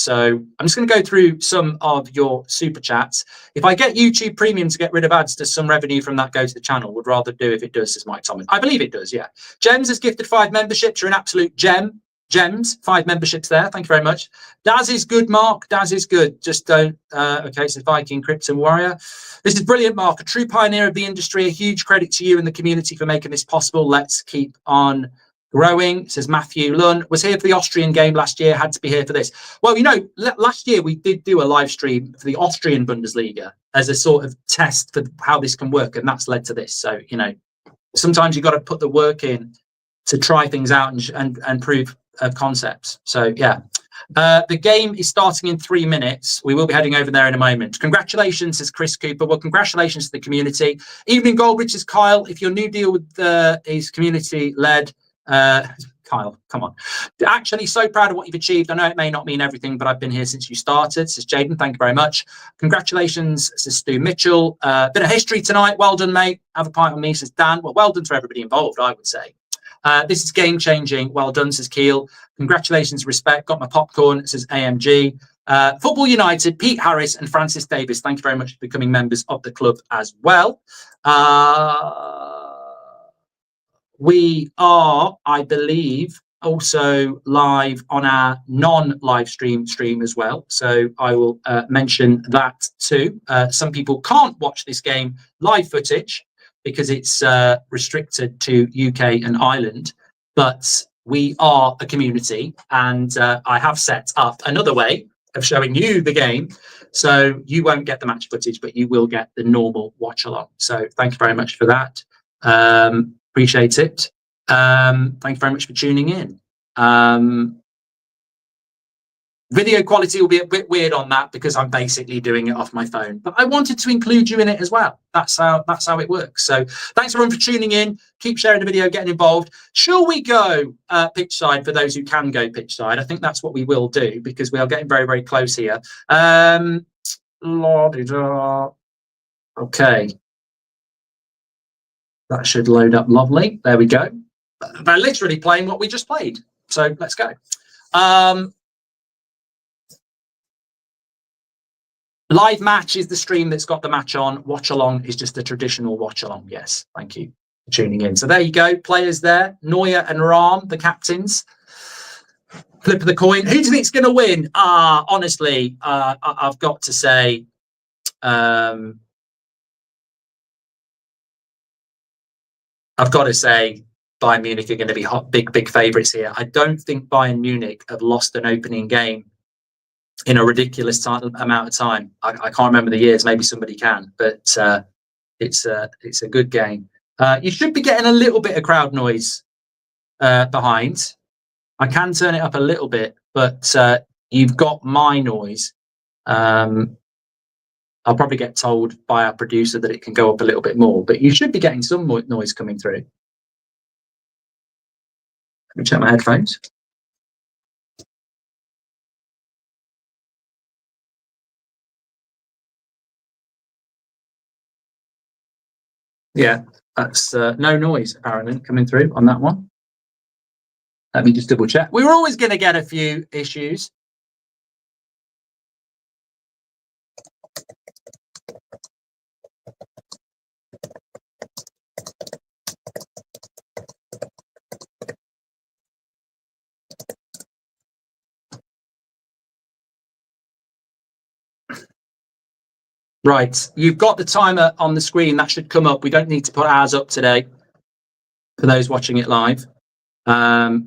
So I'm just going to go through some of your super chats. If I get YouTube Premium to get rid of ads, does some revenue from that go to the channel? Would rather do if it does, says Mike Thomas. I believe it does, yeah. Gems has gifted 5 memberships. You're an absolute gem. Gems, 5 memberships there. Thank you very much. Daz is good, Mark. Daz is good. Just don't. Okay, so Viking, Krypton Warrior. This is brilliant, Mark. A true pioneer of the industry. A huge credit to you and the community for making this possible. Let's keep on growing, says Matthew Lunn. Was here for the Austrian game last year. Had to be here for this. Well, you know, last year we did do a live stream for the Austrian Bundesliga as a sort of test for how this can work. And that's led to this. So, you know, sometimes you've got to put the work in to try things out and prove concepts. So yeah, the game is starting in 3 minutes. We will be heading over there in a moment. Congratulations, says Chris Cooper. Well, congratulations to the community. Evening Goldbridge, says Kyle. If your new deal with is community led, Kyle, come on. Actually, so proud of what you've achieved. I know it may not mean everything, but I've been here since you started, says Jaden. Thank you very much. Congratulations, says Stu Mitchell. Bit of history tonight. Well done, mate. Have a pint on me, says Dan. Well done to everybody involved, I would say. This is game changing. Well done, says Keel. Congratulations, respect. Got my popcorn, says AMG. Football United, Pete Harris and Francis Davis. Thank you very much for becoming members of the club as well. We are, I believe, also live on our non-live stream as well. So I will mention that too. Some people can't watch this game live footage because it's restricted to UK and Ireland, but we are a community, and I have set up another way of showing you the game, so you won't get the match footage, but you will get the normal watch along. So thank you very much for that. Appreciate it. Thank you very much for tuning in. Video quality will be a bit weird on that because I'm basically doing it off my phone, but I wanted to include you in it as well. That's how it works. So thanks everyone for tuning in. Keep sharing the video, getting involved. Shall we go pitch side for those who can go pitch side? I think that's what we will do because we are getting very, very close here. Okay. That should load up lovely. There we go. They're literally playing what we just played. So let's go. Live match is the stream that's got the match on. Watch along is just a traditional watch along. Yes, thank you for tuning in. So there you go. Players there. Neuer and Rahm, the captains. Flip of the coin. Who do you think's going to win? Honestly, I've got to say, Bayern Munich are going to be big favourites here. I don't think Bayern Munich have lost an opening game in a ridiculous amount of time. I can't remember the years. Maybe somebody can, but it's a good game. You should be getting a little bit of crowd noise behind. I can turn it up a little bit, but you've got my noise. I'll probably get told by our producer that it can go up a little bit more, but you should be getting some more noise coming through. Let me check my headphones. Yeah, that's no noise apparently coming through on that one. Let me just double check. We were always going to get a few issues. Right, you've got the timer on the screen. That should come up. We don't need to put ours up today for those watching it live. But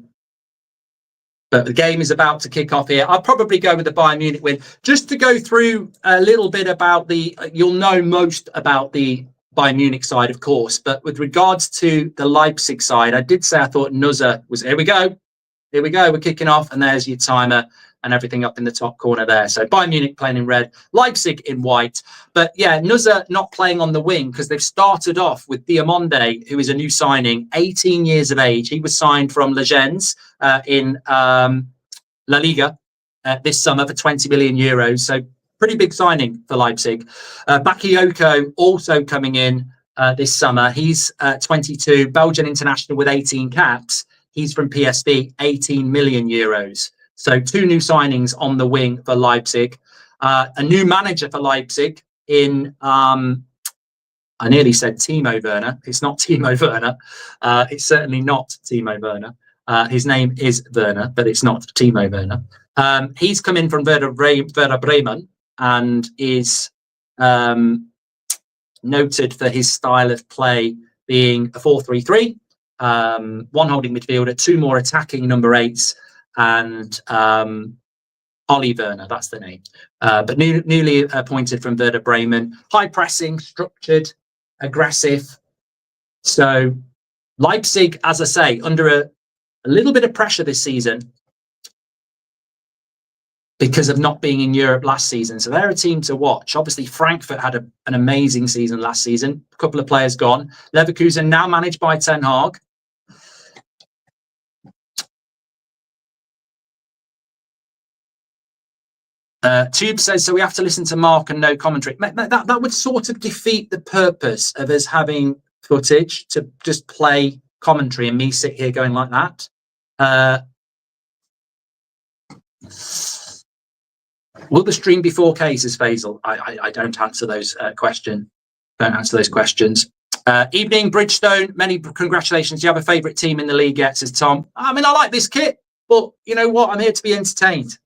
the game is about to kick off here. I'll probably go with the Bayern Munich win. Just to go through a little bit about you'll know most about the Bayern Munich side, of course. But with regards to the Leipzig side, I did say I thought Nuzza was, here we go. Here we go. We're kicking off. And there's your timer and everything up in the top corner there. So Bayern Munich playing in red, Leipzig in white. But yeah, Nuzza not playing on the wing because they've started off with Diamonde, who is a new signing, 18 years of age. He was signed from Lesurgence in La Liga this summer for 20 million euros. So pretty big signing for Leipzig. Bakayoko also coming in this summer. He's 22, Belgian international with 18 caps. He's from PSV, 18 million euros. So 2 new signings on the wing for Leipzig. A new manager for Leipzig in, I nearly said Timo Werner. It's not Timo Werner. It's certainly not Timo Werner. His name is Werner, but it's not Timo Werner. He's come in from Werder Bremen and is noted for his style of play being a 4-3-3, 1 holding midfielder, 2 more attacking number 8s, and Ole Werner, that's the name. But newly appointed from Werder Bremen. High pressing, structured, aggressive. So Leipzig, as I say, under a little bit of pressure this season because of not being in Europe last season. So they're a team to watch. Obviously, Frankfurt had an amazing season last season. A couple of players gone. Leverkusen now managed by Ten Hag. Tube says, so we have to listen to Mark and no commentary. That would sort of defeat the purpose of us having footage to just play commentary and me sit here going like that. Will the stream be 4K, says Faisal? I don't answer those questions. Don't answer those questions. Evening, Bridgestone. Many congratulations. Do you have a favourite team in the league yet, says Tom? I mean, I like this kit, but you know what? I'm here to be entertained.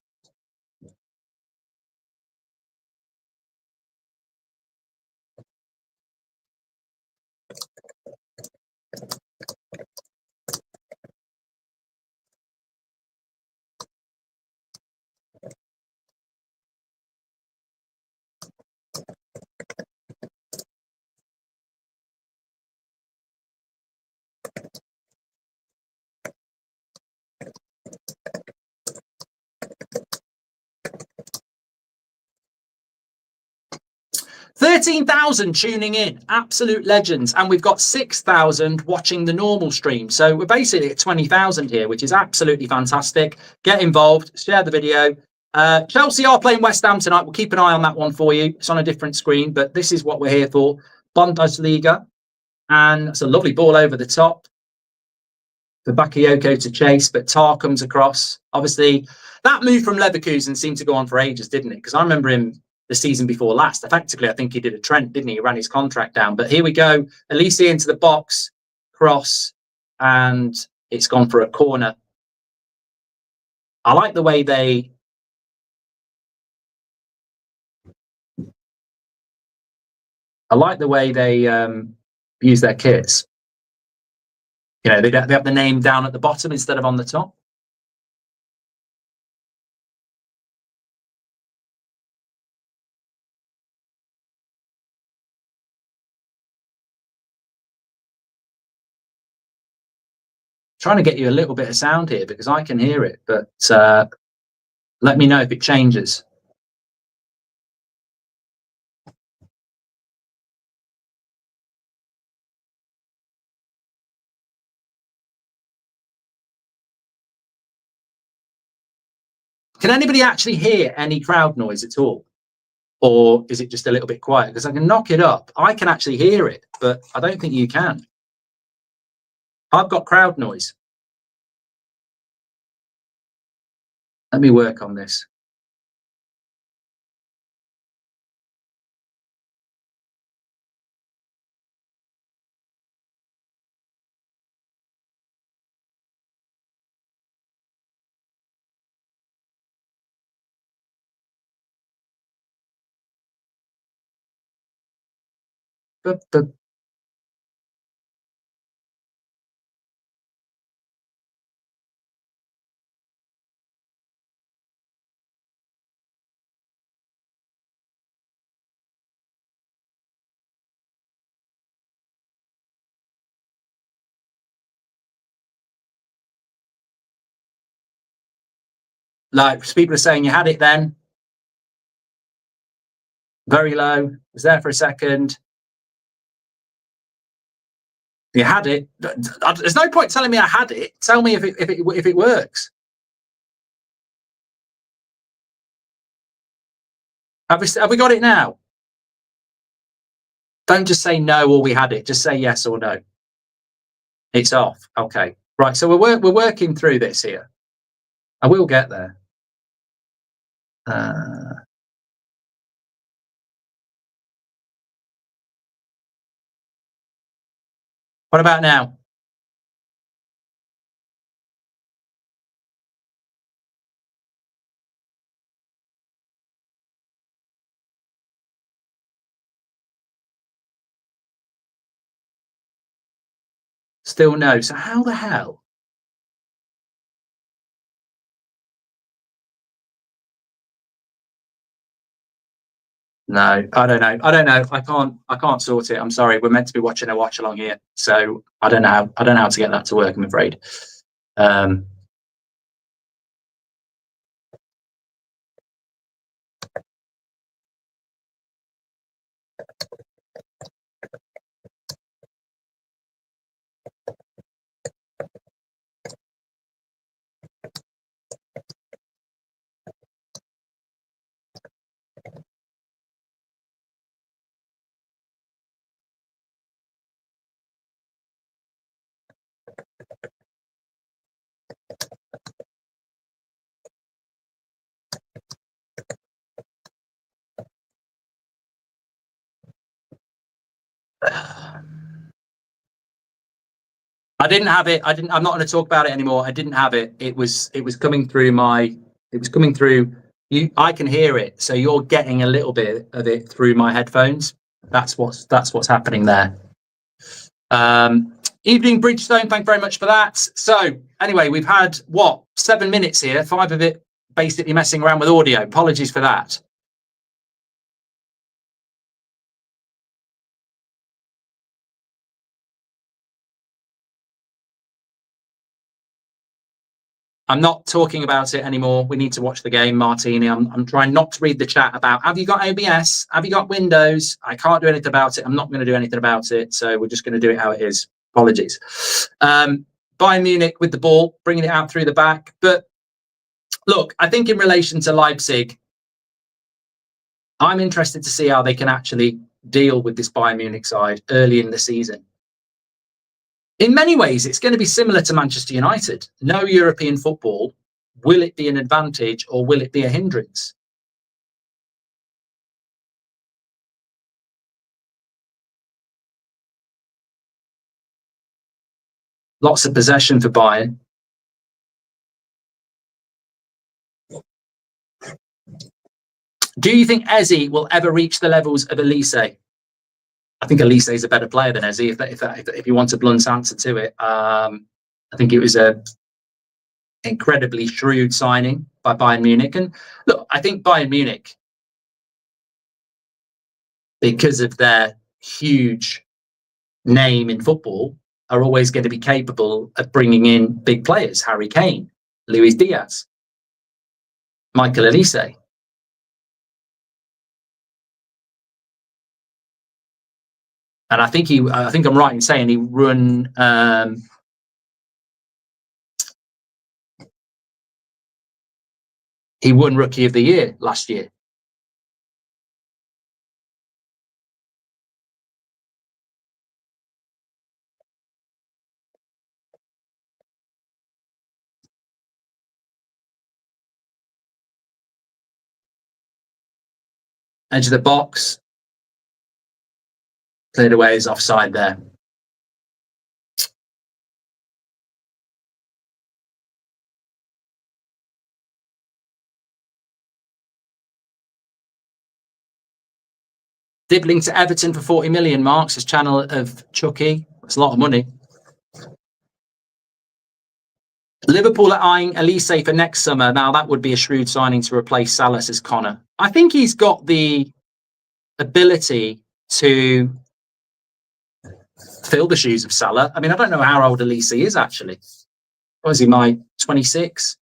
$13,000 tuning in, absolute legends, and we've got 6,000 watching the normal stream. So we're basically at 20,000 here, which is absolutely fantastic. Get involved, share the video. Chelsea are playing West Ham tonight. We'll keep an eye on that one for you. It's on a different screen, but this is what we're here for. Bundesliga, and it's a lovely ball over the top for Bakayoko to chase, but Tar comes across. Obviously, that move from Leverkusen seemed to go on for ages, didn't it? Because I remember him the season before last. Effectively, I think he did a Trent, didn't he? He ran his contract down. But here we go. Olise into the box, cross, and it's gone for a corner. I like the way they... use their kits. You know, they have the name down at the bottom instead of on the top. Trying to get you a little bit of sound here because I can hear it, but let me know if it changes. Can anybody actually hear any crowd noise at all? Or is it just a little bit quiet? Because I can knock it up. I can actually hear it, but I don't think you can. I've got crowd noise. Let me work on this. Like people are saying, you had it then. Very low. Was there for a second. You had it. There's no point telling me I had it. Tell me if it works. Have we got it now? Don't just say no or we had it. Just say yes or no. It's off. Okay. Right. So we're working through this here. I will get there. What about now? Still no. So how the hell? No, I don't know. I don't know. I can't sort it. I'm sorry. We're meant to be watching a watch along here. So I don't know how to get that to work, I'm afraid. I didn't have it. I'm not going to talk about it anymore. I didn't have it. It was coming through it was coming through you. I can hear it. So you're getting a little bit of it through my headphones. That's what's happening there. Evening Bridgestone, thank you very much for that. So anyway, we've had 7 minutes here, 5 of it basically messing around with audio. Apologies for that. I'm not talking about it anymore. We need to watch the game, Martini. I'm trying not to read the chat about, have you got OBS? Have you got Windows? I can't do anything about it. I'm not going to do anything about it. So we're just going to do it how it is. Apologies. Bayern Munich with the ball, bringing it out through the back. But look, I think in relation to Leipzig, I'm interested to see how they can actually deal with this Bayern Munich side early in the season. In many ways, it's going to be similar to Manchester United. No European football. Will it be an advantage or will it be a hindrance? Lots of possession for Bayern. Do you think Eze will ever reach the levels of Olise? I think Olise is a better player than Eze. If you want a blunt answer to it, I think it was a incredibly shrewd signing by Bayern Munich. And look, I think Bayern Munich, because of their huge name in football, are always going to be capable of bringing in big players. Harry Kane, Luis Diaz, Michael Olise. And I think I'm right in saying he won Rookie of the Year last year. Edge of the box, cleared away, is offside there. Dibbling to Everton for 40 million, Marks, his channel of Chucky. That's a lot of money. Liverpool are eyeing Olise for next summer. Now, that would be a shrewd signing to replace Salah, says Connor. I think he's got the ability to fill the shoes of Salah. I mean, I don't know how old Olise is, actually. What is he, my 26?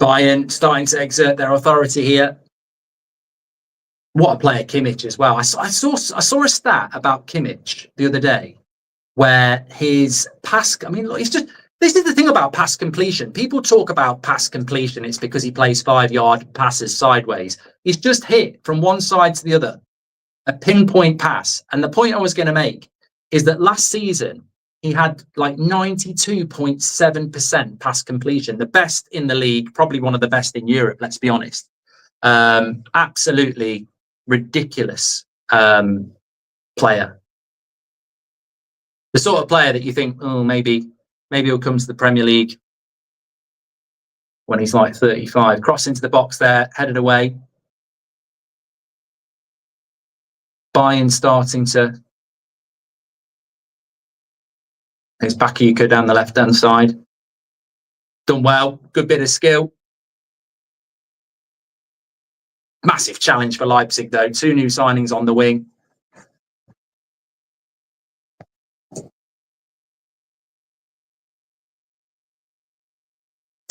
Bayern starting to exert their authority here. What a player Kimmich as well. I saw a stat about Kimmich the other day where his pass, I mean, look, it's just, this is the thing about pass completion. People talk about pass completion. It's because he plays 5-yard passes sideways. He's just hit from one side to the other, a pinpoint pass. And the point I was going to make is that last season, he had like 92.7% pass completion, the best in the league, probably one of the best in Europe, let's be honest. Absolutely ridiculous player. The sort of player that you think, oh, maybe he'll come to the Premier League when he's like 35. Cross into the box there, headed away. Bayern starting to. There's Bakayoko down the left-hand side. Done well. Good bit of skill. Massive challenge for Leipzig, though. 2 new signings on the wing.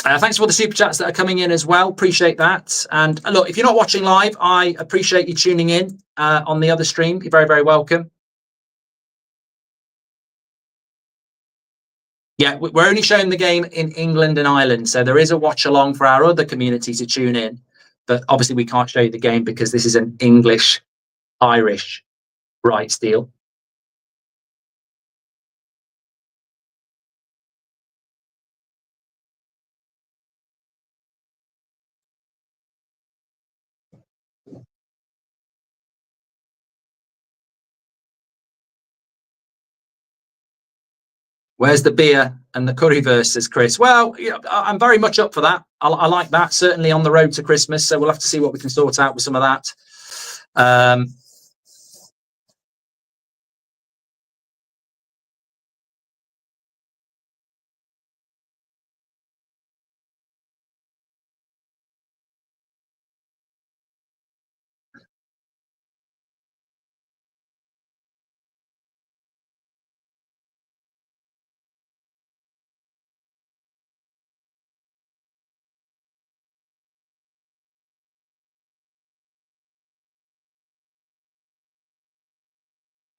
Thanks for all the super chats that are coming in as well. Appreciate that. And look, if you're not watching live, I appreciate you tuning in on the other stream. You're very, very welcome. Yeah, we're only showing the game in England and Ireland. So there is a watch along for our other community to tune in. But obviously we can't show you the game because this is an English-Irish rights deal. Where's the beer and the curryverse, says Chris. Well, yeah, I'm very much up for that. I like that, certainly on the road to Christmas. So we'll have to see what we can sort out with some of that.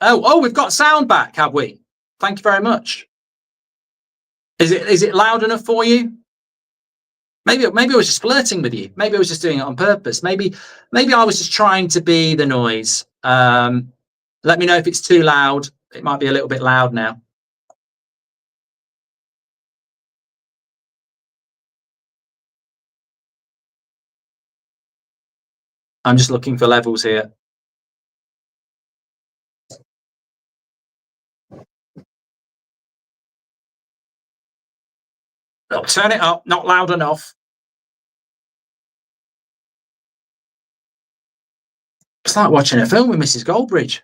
Oh, we've got sound back, have we? Thank you very much. Is it loud enough for you? Maybe I was just flirting with you. Maybe I was just doing it on purpose. Maybe I was just trying to be the noise. Let me know if it's too loud. It might be a little bit loud now. I'm just looking for levels here. I'll turn it up, not loud enough. It's like watching a film with Mrs. Goldbridge.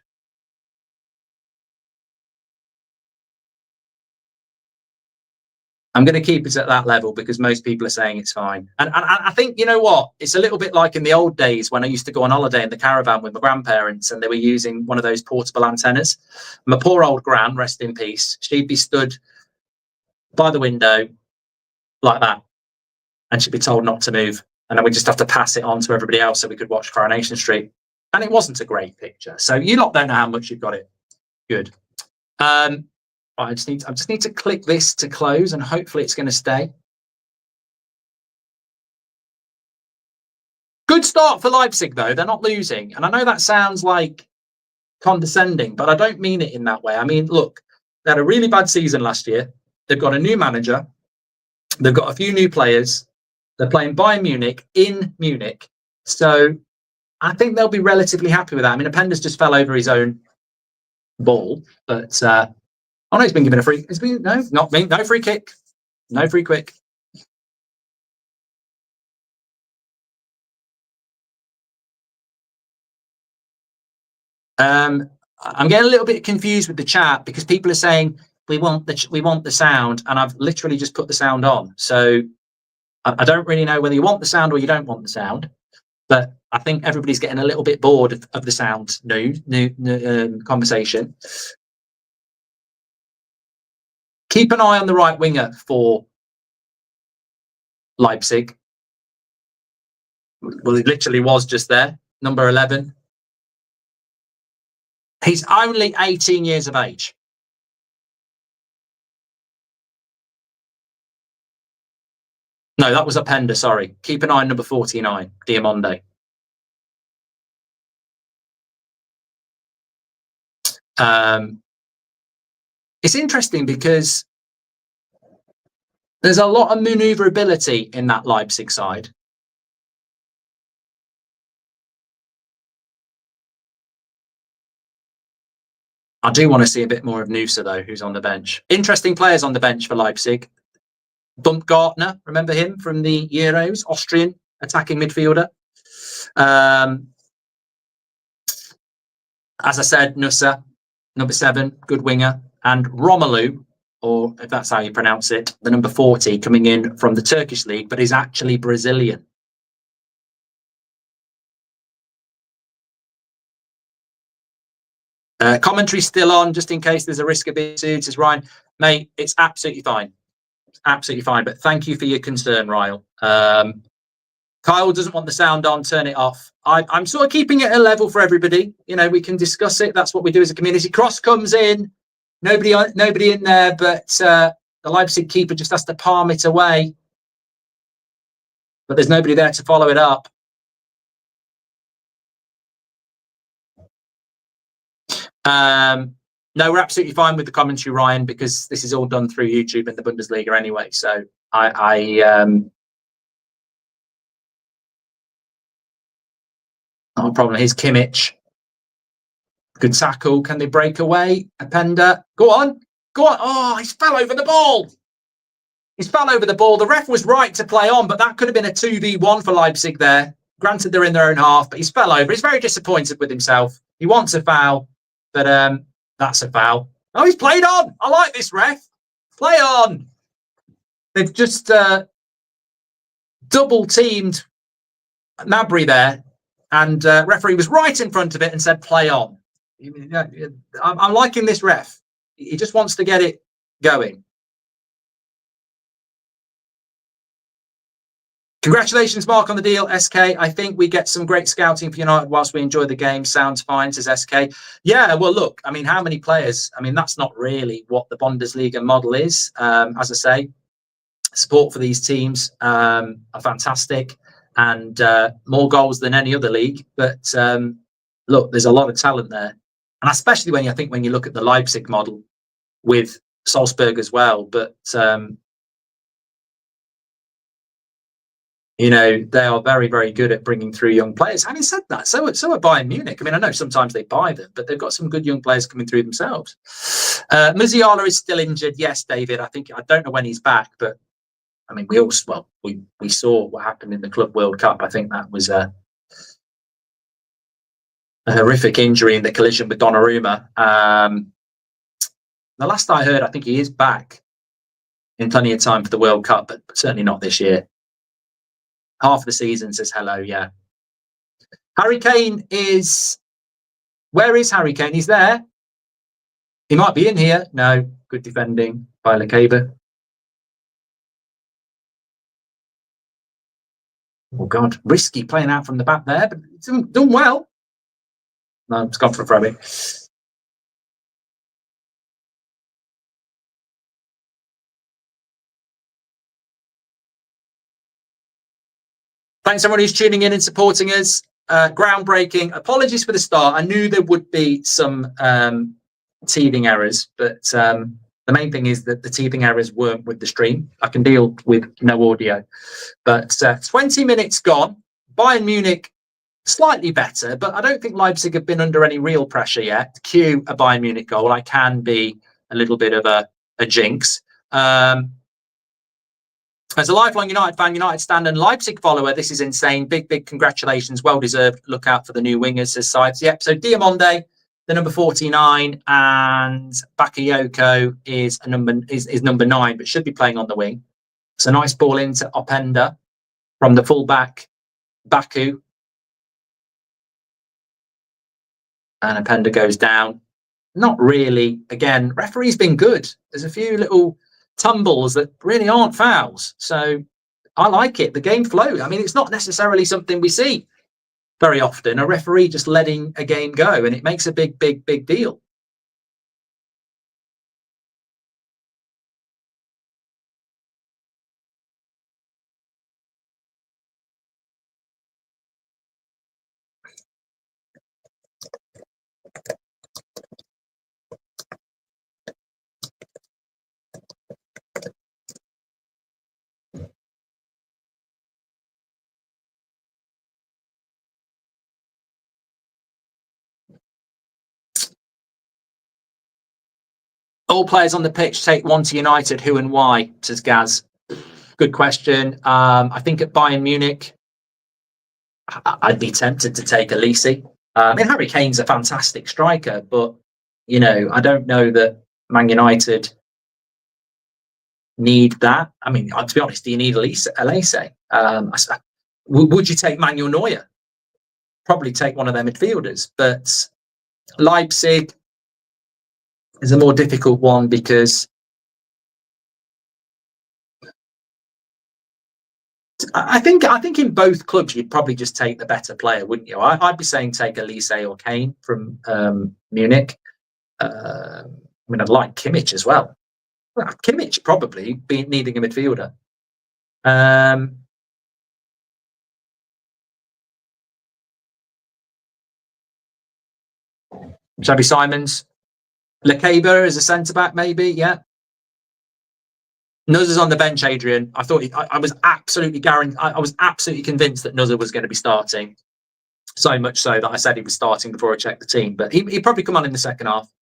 I'm going to keep it at that level because most people are saying it's fine. And I think, you know what? It's a little bit like in the old days when I used to go on holiday in the caravan with my grandparents and they were using one of those portable antennas. My poor old gran, rest in peace, she'd be stood by the window like that and she'd be told not to move. And then we just have to pass it on to everybody else so we could watch Coronation Street. And it wasn't a great picture. So you lot don't know how much you've got it. Good. I just need to click this to close and hopefully it's going to stay. Good start for Leipzig, though. They're not losing. And I know that sounds like condescending, but I don't mean it in that way. I mean, look, they had a really bad season last year. They've got a new manager. They've got a few new players. They're playing Bayern Munich in Munich. So I think they'll be relatively happy with that. I mean, Apenda's just fell over his own ball, but oh no, he's been given a free. No, not me. No free kick. No free kick. I'm getting a little bit confused with the chat because people are saying we want the sound, and I've literally just put the sound on. So I don't really know whether you want the sound or you don't want the sound, but I think everybody's getting a little bit bored of the sound new conversation. Keep an eye on the right winger for Leipzig. Well, he literally was just there. Number 11. He's only 18 years of age. No, that was Openda, sorry. Keep an eye on number 49, Diamonde. It's interesting because there's a lot of manoeuvrability in that Leipzig side. I do want to see a bit more of Nusa, though, who's on the bench. Interesting players on the bench for Leipzig. Baumgartner, remember him from the Euros? Austrian attacking midfielder. As I said, Nusa, number 7, good winger. And Romelu, or if that's how you pronounce it, the number 40, coming in from the Turkish league, but is actually Brazilian. Commentary still on, just in case there's a risk of being sued, says Ryan. Mate, it's absolutely fine. It's absolutely fine. But thank you for your concern, Ryle. Kyle doesn't want the sound on, turn it off. I'm sort of keeping it a level for everybody. You know, we can discuss it. That's what we do as a community. Cross comes in. Nobody in there, but the Leipzig keeper just has to palm it away. But there's nobody there to follow it up. No, we're absolutely fine with the commentary, Ryan, because this is all done through YouTube and the Bundesliga anyway. So not a problem. Here's Kimmich. Good tackle. Can they break away? Openda. Go on. Go on. Oh, he's fell over the ball. He's fell over the ball. The ref was right to play on, but that could have been a 2v1 for Leipzig there. Granted, they're in their own half, but he's fell over. He's very disappointed with himself. He wants a foul, but that's a foul. Oh, he's played on. I like this ref. Play on. They've just double teamed Gnabry there, and referee was right in front of it and said, play on. I'm liking this ref. He just wants to get it going. Congratulations, Mark, on the deal, SK. I think we get some great scouting for United whilst we enjoy the game. Sounds fine, says SK. Yeah, well, look, I mean, how many players? I mean, that's not really what the Bundesliga model is. As I say, support for these teams are fantastic, and more goals than any other league. But look, there's a lot of talent there. And especially when you look at the Leipzig model with Salzburg as well. But you know, they are very, very good at bringing through young players. Having said that, so are Bayern Munich. I mean, I know sometimes they buy them, but they've got some good young players coming through themselves. Musiala is still injured. Yes, David. I don't know when he's back, but I mean, we saw what happened in the Club World Cup. I think that was a horrific injury in the collision with Donnarumma. The last I heard, I think he is back in plenty of time for the World Cup, but certainly not this year. Half the season, says hello, yeah. Harry Kane is... Where is Harry Kane? He's there. He might be in here. No, good defending by Lekeba. Oh, God. Risky playing out from the back there, but it's done well. No, it's gone for a throw-in. Thanks everyone who's tuning in and supporting us. Groundbreaking. Apologies for the start. I knew there would be some teething errors, but the main thing is that the teething errors weren't with the stream. I can deal with no audio. But 20 minutes gone. Bayern Munich slightly better, but I don't think Leipzig have been under any real pressure yet. Cue a Bayern Munich goal. I can be a little bit of a jinx. As a lifelong United fan, United stand and Leipzig follower, this is insane. Big congratulations. Well deserved. Look out for the new wingers, says Sides. Yep. So Diamonde, the number 49, and Bakayoko is number 9, but should be playing on the wing. So nice ball into Openda from the fullback, Baku. And Openda goes down. Not really. Again, referee's been good. There's a few little tumbles that really aren't fouls. So I like it. The game flow. I mean, it's not necessarily something we see very often, a referee just letting a game go, and it makes a big deal. All players on the pitch take one to United. Who and why? Says Gaz. Good question. I think at Bayern Munich, I'd be tempted to take Olise. I mean, Harry Kane's a fantastic striker, but I don't know that Man United need that. I mean, to be honest, do you need Olise? Would you take Manuel Neuer? Probably take one of their midfielders, but Leipzig is a more difficult one because I think in both clubs you'd probably just take the better player, wouldn't you? I'd be saying take Olise or Kane from Munich. I mean, I'd like Kimmich as well. Kimmich probably be needing a midfielder. Xabi Simons, Lekeba as a centre back, maybe. Yeah. Nuzza's on the bench, Adrian. I thought I was absolutely I was absolutely convinced that Nuzza was going to be starting. So much so that I said he was starting before I checked the team, but he'd probably come on in the second half.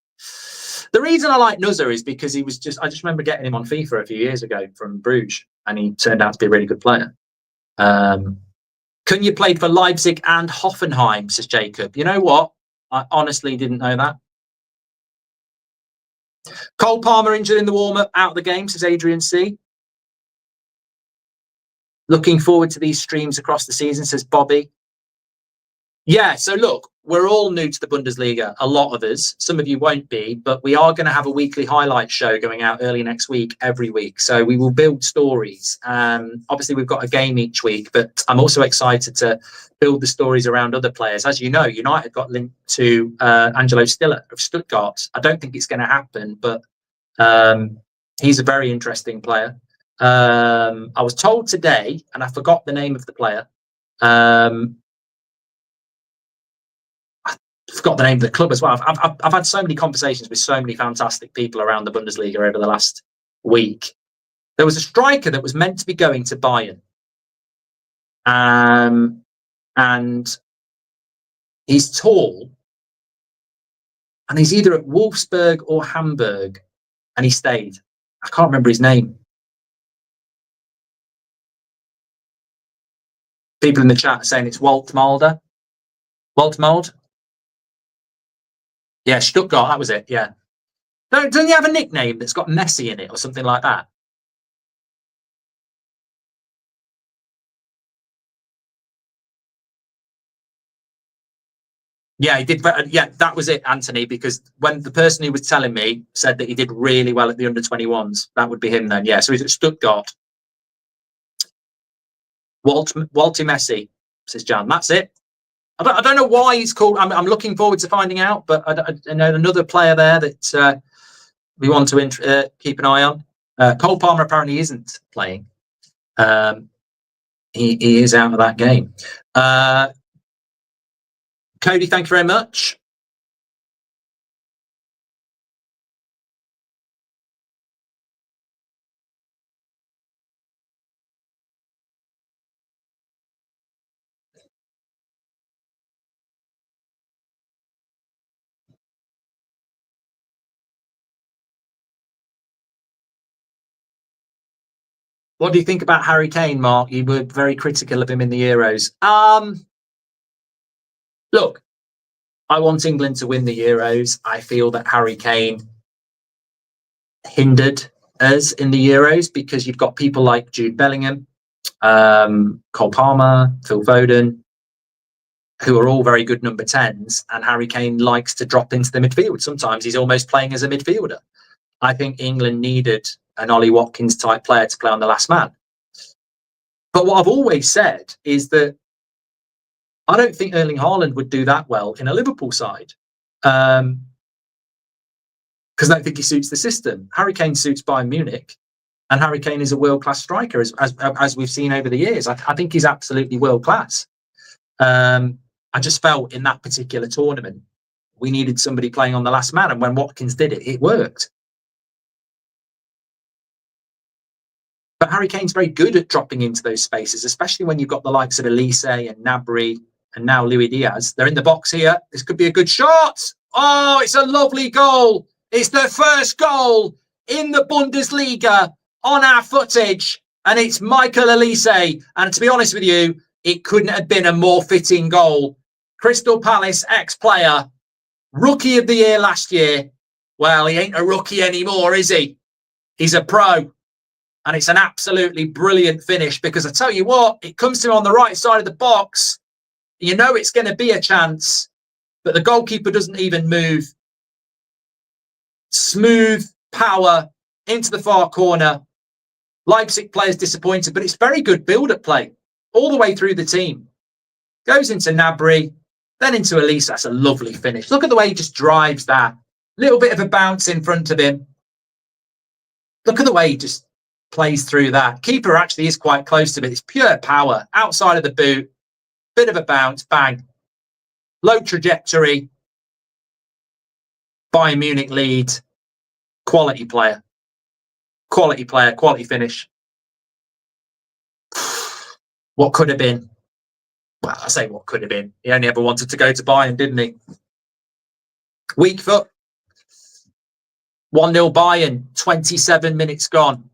The reason I like Nuzza is because I just remember getting him on FIFA a few years ago from Bruges, and he turned out to be a really good player. Cunha played for Leipzig and Hoffenheim, says Jacob. You know what? I honestly didn't know that. Cole Palmer injured in the warm-up, out of the game, says Adrian C. Looking forward to these streams across the season, says Bobby. Yeah, so look, we're all new to the Bundesliga, a lot of us. Some of you won't be, but we are going to have a weekly highlight show going out early next week, every week. So we will build stories. Obviously, we've got a game each week, but I'm also excited to build the stories around other players. As you know, United got linked to Angelo Stiller of Stuttgart. I don't think it's going to happen, but he's a very interesting player. I was told today, and I forgot the name of the player. Forgot the name of the club as well. I've had so many conversations with so many fantastic people around the Bundesliga over the last week. There was a striker that was meant to be going to Bayern, and he's tall, and he's either at Wolfsburg or Hamburg, and he stayed. I can't remember his name. People in the chat are saying it's Walt Mulder. Walt Mold. Yeah, Stuttgart, that was it, yeah. Doesn't he have a nickname that's got Messi in it or something like that? Yeah, he did. Yeah, that was it, Anthony, because when the person who was telling me said that he did really well at the under-21s, that would be him then. Yeah, so he's at Stuttgart. Walter Messi, says Jan. That's it. I don't know why he's called. I'm looking forward to finding out, but I know another player there that we want to keep an eye on. Cole Palmer apparently isn't playing. He is out of that game. Cody, thank you very much. What do you think about Harry Kane, Mark? You were very critical of him in the Euros. Look, I want England to win the Euros. I feel that Harry Kane hindered us in the Euros because you've got people like Jude Bellingham, Cole Palmer, Phil Foden, who are all very good number 10s, and Harry Kane likes to drop into the midfield. Sometimes he's almost playing as a midfielder. I think England needed an Ollie Watkins type player to play on the last man. But what I've always said is that I don't think Erling Haaland would do that well in a Liverpool side. Because I don't think he suits the system. Harry Kane suits Bayern Munich, and Harry Kane is a world-class striker, as we've seen over the years. I think he's absolutely world-class. I just felt in that particular tournament, we needed somebody playing on the last man, and when Watkins did it, it worked. But Harry Kane's very good at dropping into those spaces, especially when you've got the likes of Olise and Gnabry and now Luis Diaz. They're in the box here. This could be a good shot. Oh, it's a lovely goal. It's the first goal in the Bundesliga on our footage, and it's Michael Olise. And to be honest with you, it couldn't have been a more fitting goal. Crystal Palace ex-player, rookie of the year last year. Well, he ain't a rookie anymore, is he? He's a pro. And it's an absolutely brilliant finish, because I tell you what, it comes to him on the right side of the box. You know it's going to be a chance, but the goalkeeper doesn't even move. Smooth power into the far corner. Leipzig players disappointed, but it's very good build-up play all the way through the team. Goes into Gnabry, then into Olise. That's a lovely finish. Look at the way he just drives that. Little bit of a bounce in front of him. Look at the way he just plays through that. Keeper actually is quite close to it. It's pure power. Outside of the boot. Bit of a bounce. Bang. Low trajectory. Bayern Munich lead. Quality player. Quality player. Quality finish. What could have been? Well, I say what could have been. He only ever wanted to go to Bayern, didn't he? Weak foot. 1-0 Bayern. 27 minutes gone.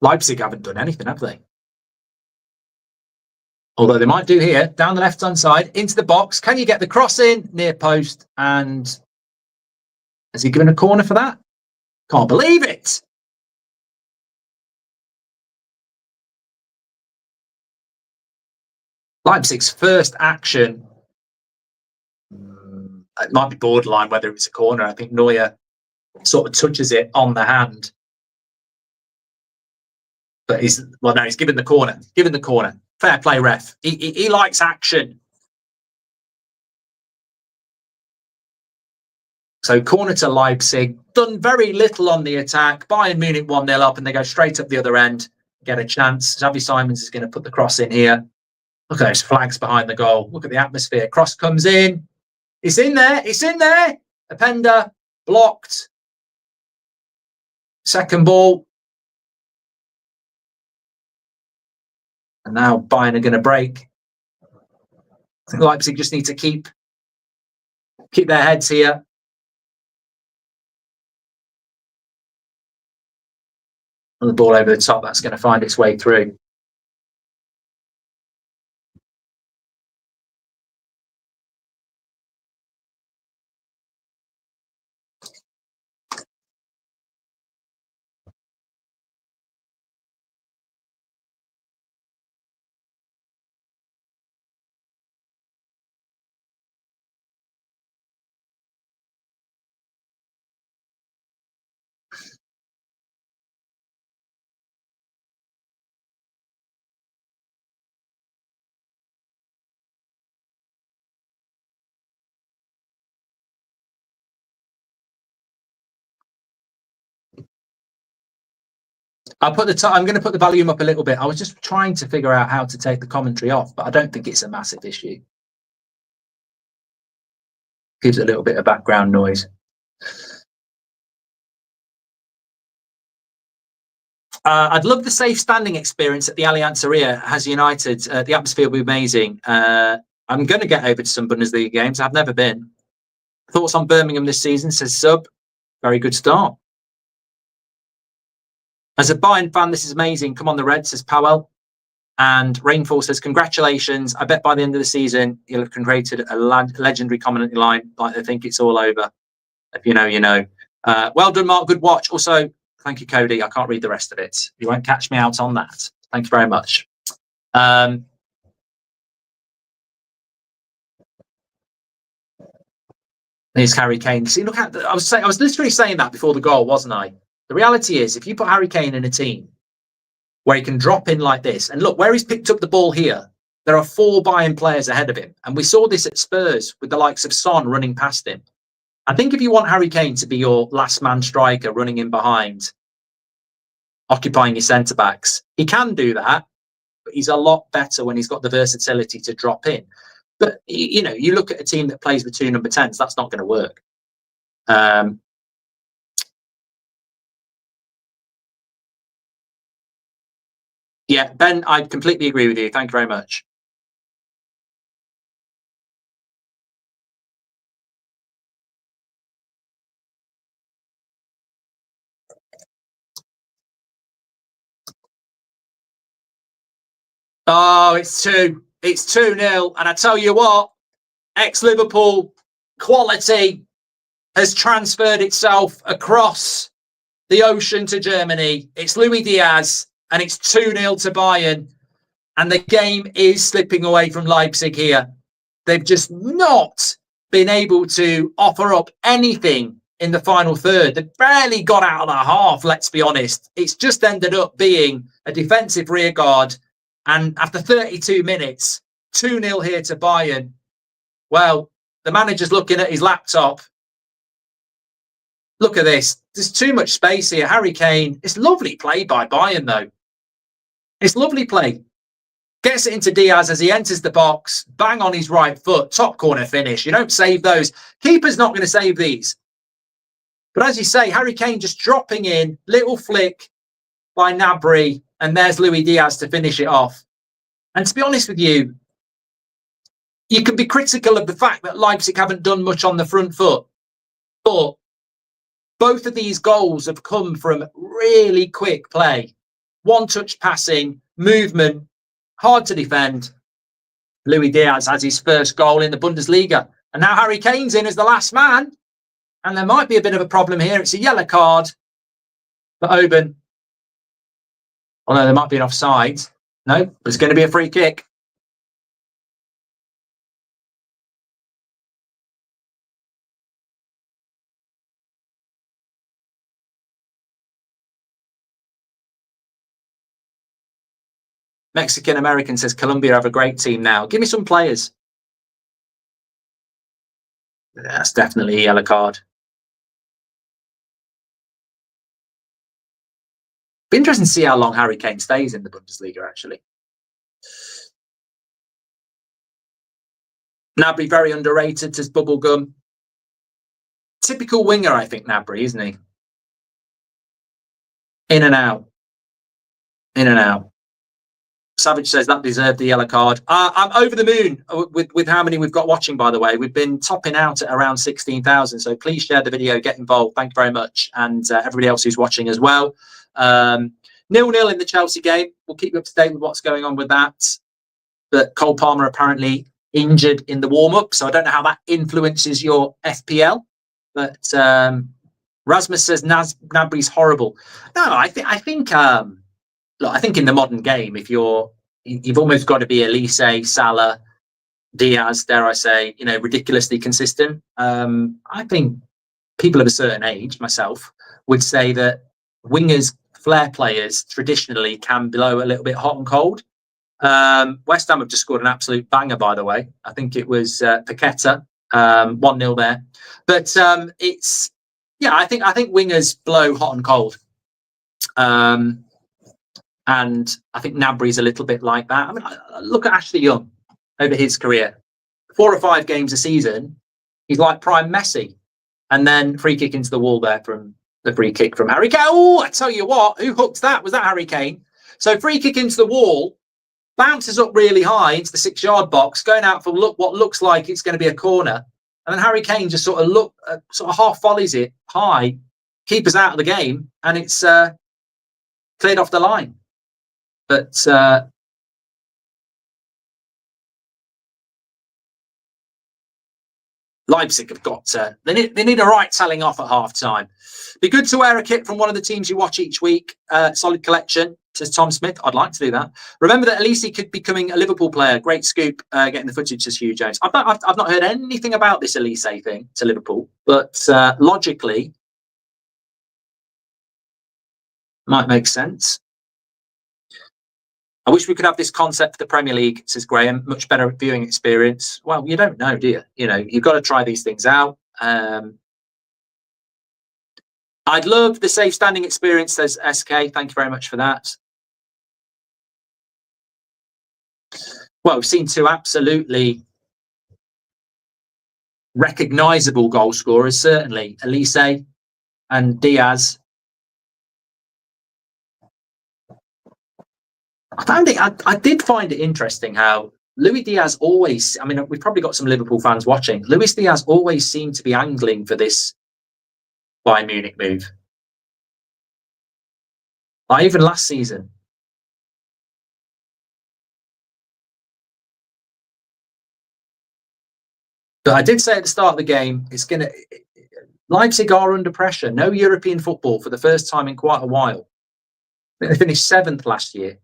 Leipzig haven't done anything, have they? Although they might do here, down the left-hand side, into the box. Can you get the cross in? Near post. And has he given a corner for that? Can't believe it. Leipzig's first action. It might be borderline whether it's a corner. I think Neuer sort of touches it on the hand. But he's given the corner. Given the corner. Fair play, ref. He likes action. So corner to Leipzig. Done very little on the attack. Bayern Munich 1-0 up, and they go straight up the other end. Get a chance. Xavi Simons is going to put the cross in here. Look at those flags behind the goal. Look at the atmosphere. Cross comes in. It's in there. It's in there. Openda blocked. Second ball. And now Bayern are going to break. I think Leipzig just need to keep their heads here. And the ball over the top, that's going to find its way through. I'm going to put the volume up a little bit. I was just trying to figure out how to take the commentary off, but I don't think it's a massive issue. Gives a little bit of background noise. I'd love the safe standing experience at the Allianz Arena has United. The atmosphere will be amazing. I'm going to get over to some Bundesliga games. I've never been. Thoughts on Birmingham this season, says Sub. Very good start. As a Bayern fan, this is amazing. Come on, the Reds, says Powell. And Rainfall says, congratulations. I bet by the end of the season, you'll have created a legendary commentary line like they think it's all over. If you know, you know. Well done, Mark. Good watch. Also, Thank you, Cody. I can't read the rest of it. You won't catch me out on that. Thank you very much. Here's Harry Kane. See, look at I was literally saying that before the goal, wasn't I? The reality is, if you put Harry Kane in a team where he can drop in like this, and look where he's picked up the ball here, there are 4 Bayern players ahead of him, and we saw this at Spurs with the likes of Son running past him. I think if you want Harry Kane to be your last man striker, running in behind, occupying your centre backs, he can do that, but he's a lot better when he's got the versatility to drop in. But, you know, you look at a team that plays with 2 number 10s, that's not going to work. Yeah, Ben, I completely agree with you. Thank you very much. Oh, it's 2. It's 2-0. And I tell you what, ex-Liverpool quality has transferred itself across the ocean to Germany. It's Luis Diaz, and it's 2-0 to Bayern. And the game is slipping away from Leipzig here. They've just not been able to offer up anything in the final third. They barely got out of the half, let's be honest. It's just ended up being a defensive rearguard. And after 32 minutes, 2-0 here to Bayern. Well, the manager's looking at his laptop. Look at this. There's too much space here. Harry Kane. It's lovely play by Bayern, though. It's lovely play. Gets it into Diaz as he enters the box. Bang on his right foot. Top corner finish. You don't save those. Keeper's not going to save these. But as you say, Harry Kane just dropping in. Little flick by Gnabry. And there's Luis Diaz to finish it off. And to be honest with you, you can be critical of the fact that Leipzig haven't done much on the front foot. But both of these goals have come from really quick play. One-touch passing, movement, hard to defend. Luis Diaz has his first goal in the Bundesliga. And now Harry Kane's in as the last man. And there might be a bit of a problem here. It's a yellow card for Oban. Although there might be an offside. No, but it's going to be a free kick. Mexican American says Colombia have a great team now. Give me some players. That's definitely a yellow card. Be interesting to see how long Harry Kane stays in the Bundesliga, actually. Gnabry, very underrated as bubblegum. Typical winger, I think, Gnabry, isn't he? In and out. In and out. Savage says that deserved the yellow card. I'm over the moon with how many we've got watching, by the way. We've been topping out at around 16,000. So please share the video, get involved. Thank you very much. And everybody else who's watching as well. 0-0 in the Chelsea game. We'll keep you up to date with what's going on with that. But Cole Palmer apparently injured in the warm-up. So I don't know how that influences your FPL. But Rasmus says Gnabry's horrible. No, I think look, I think in the modern game, if you've almost got to be Olise, Salah, Diaz, dare I say, ridiculously consistent. I think people of a certain age, myself, would say that wingers, flair players, traditionally can blow a little bit hot and cold. West Ham have just scored an absolute banger, by the way. I think it was Paqueta, 1-0 there. But I think wingers blow hot and cold. And I think Gnabry's a little bit like that. I mean, look at Ashley Young over his career. 4 or 5 games a season, he's like prime Messi. And then free kick into the wall there from the free kick from Harry Kane. Oh, I tell you what, who hooked that? Was that Harry Kane? So free kick into the wall, bounces up really high into the 6-yard box, going out for what looks like it's going to be a corner. And then Harry Kane just sort of half volleys it high, keeper's out of the game, and it's cleared off the line. But Leipzig have got they need a right telling off at half time. Be good to wear a kit from one of the teams you watch each week. Solid collection, says Tom Smith. I'd like to do that. Remember that Olise could be becoming a Liverpool player. Great scoop. Getting the footage, says Hugh Jones. I've not heard anything about this Olise thing to Liverpool, but logically might make sense. I wish we could have this concept for the Premier League, says Graham. Much better viewing experience. Well, you don't know, do you? You've got to try these things out. I'd love the safe standing experience, says SK. Thank you very much for that. Well, we've seen two absolutely recognisable goal scorers, certainly. Olise and Diaz. I did find it interesting how Luis Diaz always, we've probably got some Liverpool fans watching. Luis Diaz always seemed to be angling for this Bayern Munich move. Like even last season. But I did say at the start of the game, Leipzig are under pressure. No European football for the first time in quite a while. They finished 7th last year.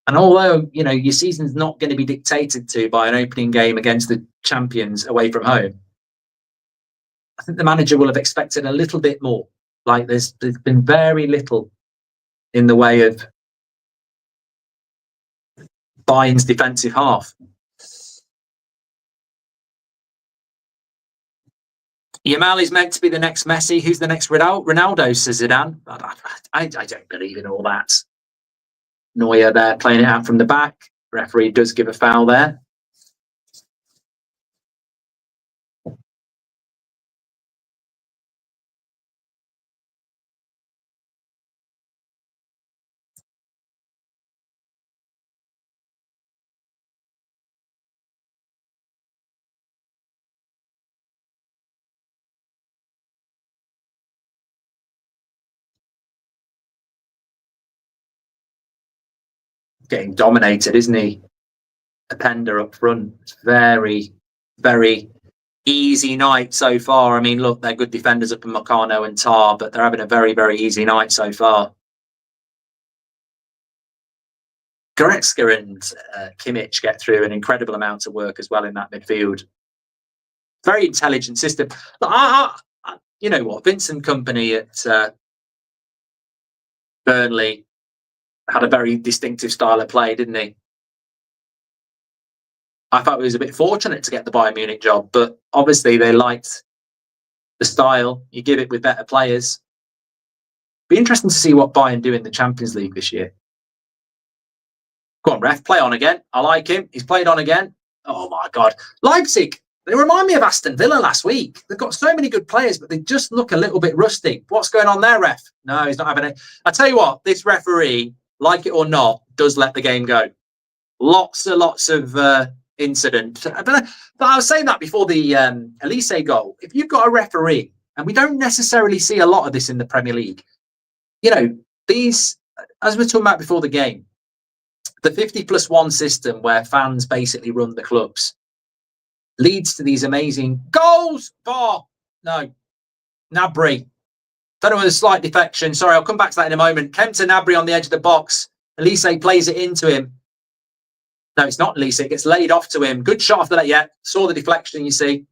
And although, your season's not going to be dictated to by an opening game against the champions away from home, I think the manager will have expected a little bit more. Like there's been very little in the way of Bayern's defensive half. Yamal is meant to be the next Messi. Who's the next Ronaldo, says Zidane. I don't believe in all that. Neuer there playing it out from the back. Referee does give a foul there. Getting dominated, isn't he? Openda up front. It's very, very easy night so far. Look, they're good defenders up in Meccano and Tar, but they're having a very, very easy night so far. Goretzka and Kimmich get through an incredible amount of work as well in that midfield. Very intelligent system. You know what? Vincent Kompany at Burnley had a very distinctive style of play, didn't he? I thought he was a bit fortunate to get the Bayern Munich job, but obviously they liked the style. You give it with better players. Be interesting to see what Bayern do in the Champions League this year. Go on, ref, play on again. I like him. He's played on again. Oh my God. Leipzig, they remind me of Aston Villa last week. They've got so many good players, but they just look a little bit rusty. What's going on there, ref? No, he's not having it. I tell you what, this referee, like it or not, does let the game go. Lots of incident. But I was saying that before the Olise goal. If you've got a referee, and we don't necessarily see a lot of this in the Premier League, these, as we were talking about before the game, the 50+1 system where fans basically run the clubs leads to these amazing goals. Bar. No. Gnabry. Don't know whether slight defection. Sorry, I'll come back to that in a moment. Kempter Gnabry on the edge of the box. Olise plays it into him. No, it's not Olise. It gets laid off to him. Good shot off the net. Yeah, saw the deflection, you see.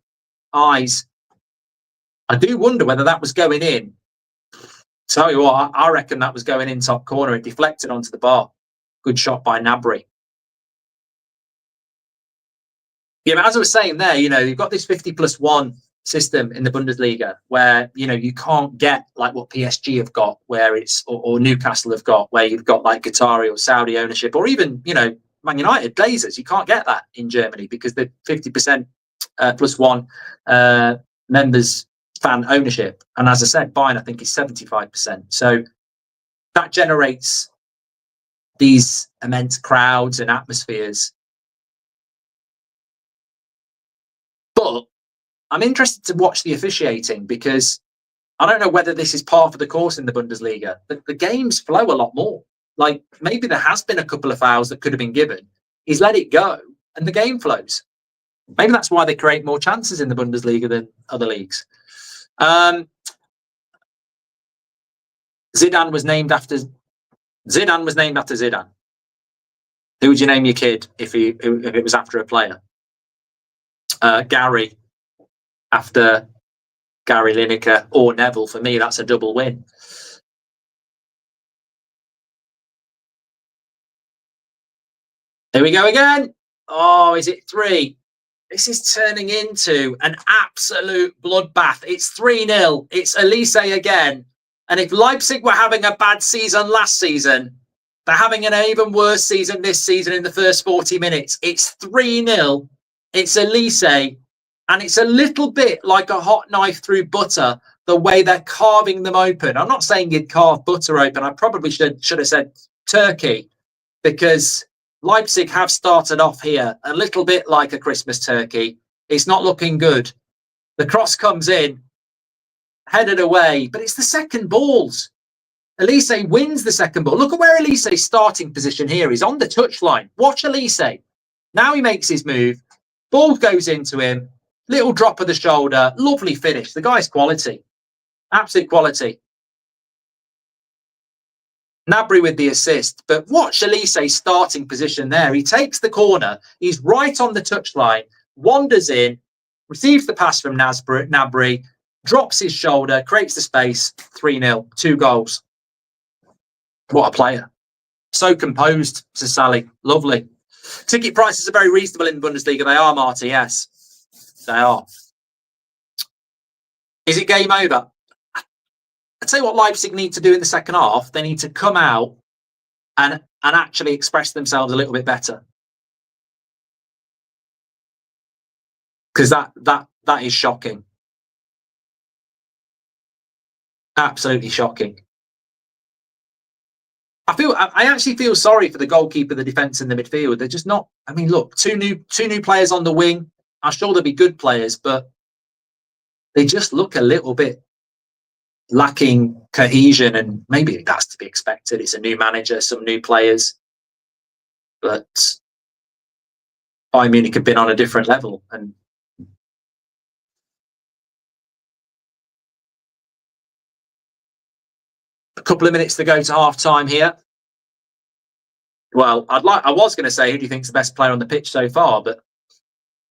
Eyes. I do wonder whether that was going in. Tell you what, I reckon that was going in top corner. It deflected onto the bar. Good shot by Gnabry. Yeah, but as I was saying there, you've got this 50+1 system in the Bundesliga where, you can't get like what PSG have got, where it's, or Newcastle have got, where you've got like Qatari or Saudi ownership, or even, Man United, Glazers. You can't get that in Germany because the 50% +1 members fan ownership. And as I said, Bayern, I think, is 75%. So that generates these immense crowds and atmospheres. But I'm interested to watch the officiating because I don't know whether this is par for the course in the Bundesliga. The games flow a lot more. Like maybe there has been a couple of fouls that could have been given. He's let it go and the game flows. Maybe that's why they create more chances in the Bundesliga than other leagues. Zidane was named after Zidane. Who would you name your kid if it was after a player? Gary, after Gary Lineker, or Neville. For me, that's a double win. Here we go again. Oh, is it 3? This is turning into an absolute bloodbath. It's 3-0. It's Olise again. And if Leipzig were having a bad season last season, they're having an even worse season this season in the first 40 minutes. It's 3-0. It's Olise. And it's a little bit like a hot knife through butter, the way they're carving them open. I'm not saying you'd carve butter open. I probably should have said turkey, because Leipzig have started off here a little bit like a Christmas turkey. It's not looking good. The cross comes in, headed away, but it's the second balls. Olise wins the second ball. Look at where Olise's starting position here. He's on the touchline. Watch Olise. Now he makes his move. Ball goes into him. Little drop of the shoulder. Lovely finish. The guy's quality. Absolute quality. Gnabry with the assist. But watch Olise's starting position there. He takes the corner. He's right on the touchline. Wanders in. Receives the pass from Gnabry. Drops his shoulder. Creates the space. 3-0. 2 goals. What a player. So composed, Sally. Lovely. Ticket prices are very reasonable in the Bundesliga. They are, Marty. Yes, they are. Is it game over? I'd tell you what Leipzig need to do in the second half. They need to come out and actually express themselves a little bit better. Because that is shocking. Absolutely shocking. I actually feel sorry for the goalkeeper, the defence, and the midfield. They're just not. I mean, look, two new players on the wing. I'm sure they'll be good players, but they just look a little bit lacking cohesion, and maybe that's to be expected. It's a new manager, some new players, but Bayern Munich have been on a different level. And a couple of minutes to go to half time here. Well, I was going to say, who do you think is the best player on the pitch so far? But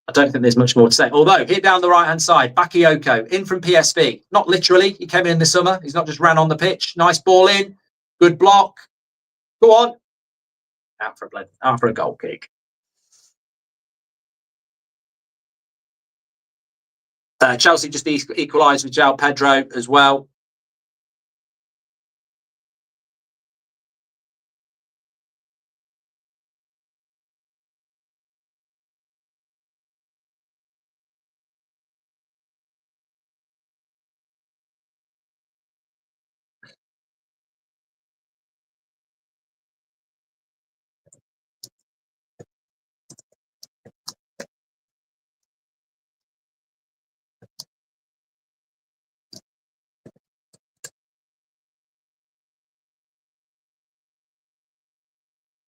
I don't think there's much more to say. Although, here down the right-hand side, Bakayoko, in from PSV. Not literally. He came in the summer. He's not just ran on the pitch. Nice ball in. Good block. Go on. Out for a goal kick. Chelsea just equalised with João Pedro as well.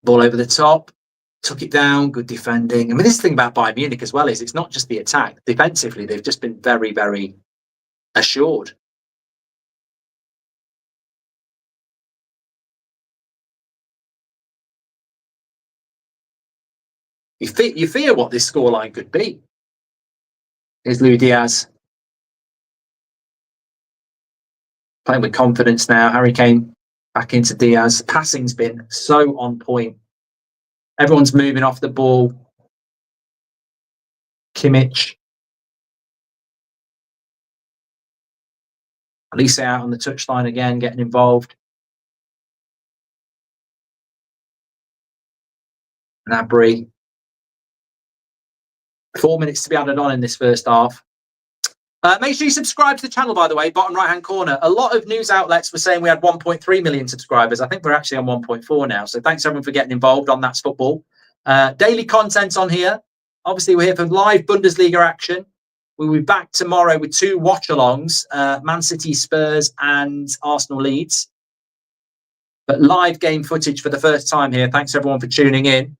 Ball over the top, took it down, good defending. I mean, this thing about Bayern Munich as well is it's not just the attack. Defensively, they've just been very, very assured. You fear what this scoreline could be. Here's Luis Diaz. Playing with confidence now. Harry Kane back into Diaz. Passing's been so on point. Everyone's moving off the ball. Kimmich. Olise out on the touchline again, getting involved. Gnabry. 4 minutes to be added on in this first half. Make sure you subscribe to the channel, by the way, bottom right-hand corner. A lot of news outlets were saying we had 1.3 million subscribers. I think we're actually on 1.4 now. So thanks, everyone, for getting involved on That's Football. Daily content on here. Obviously, we're here for live Bundesliga action. We'll be back tomorrow with 2 watch-alongs, Man City, Spurs, and Arsenal Leeds. But live game footage for the first time here. Thanks, everyone, for tuning in.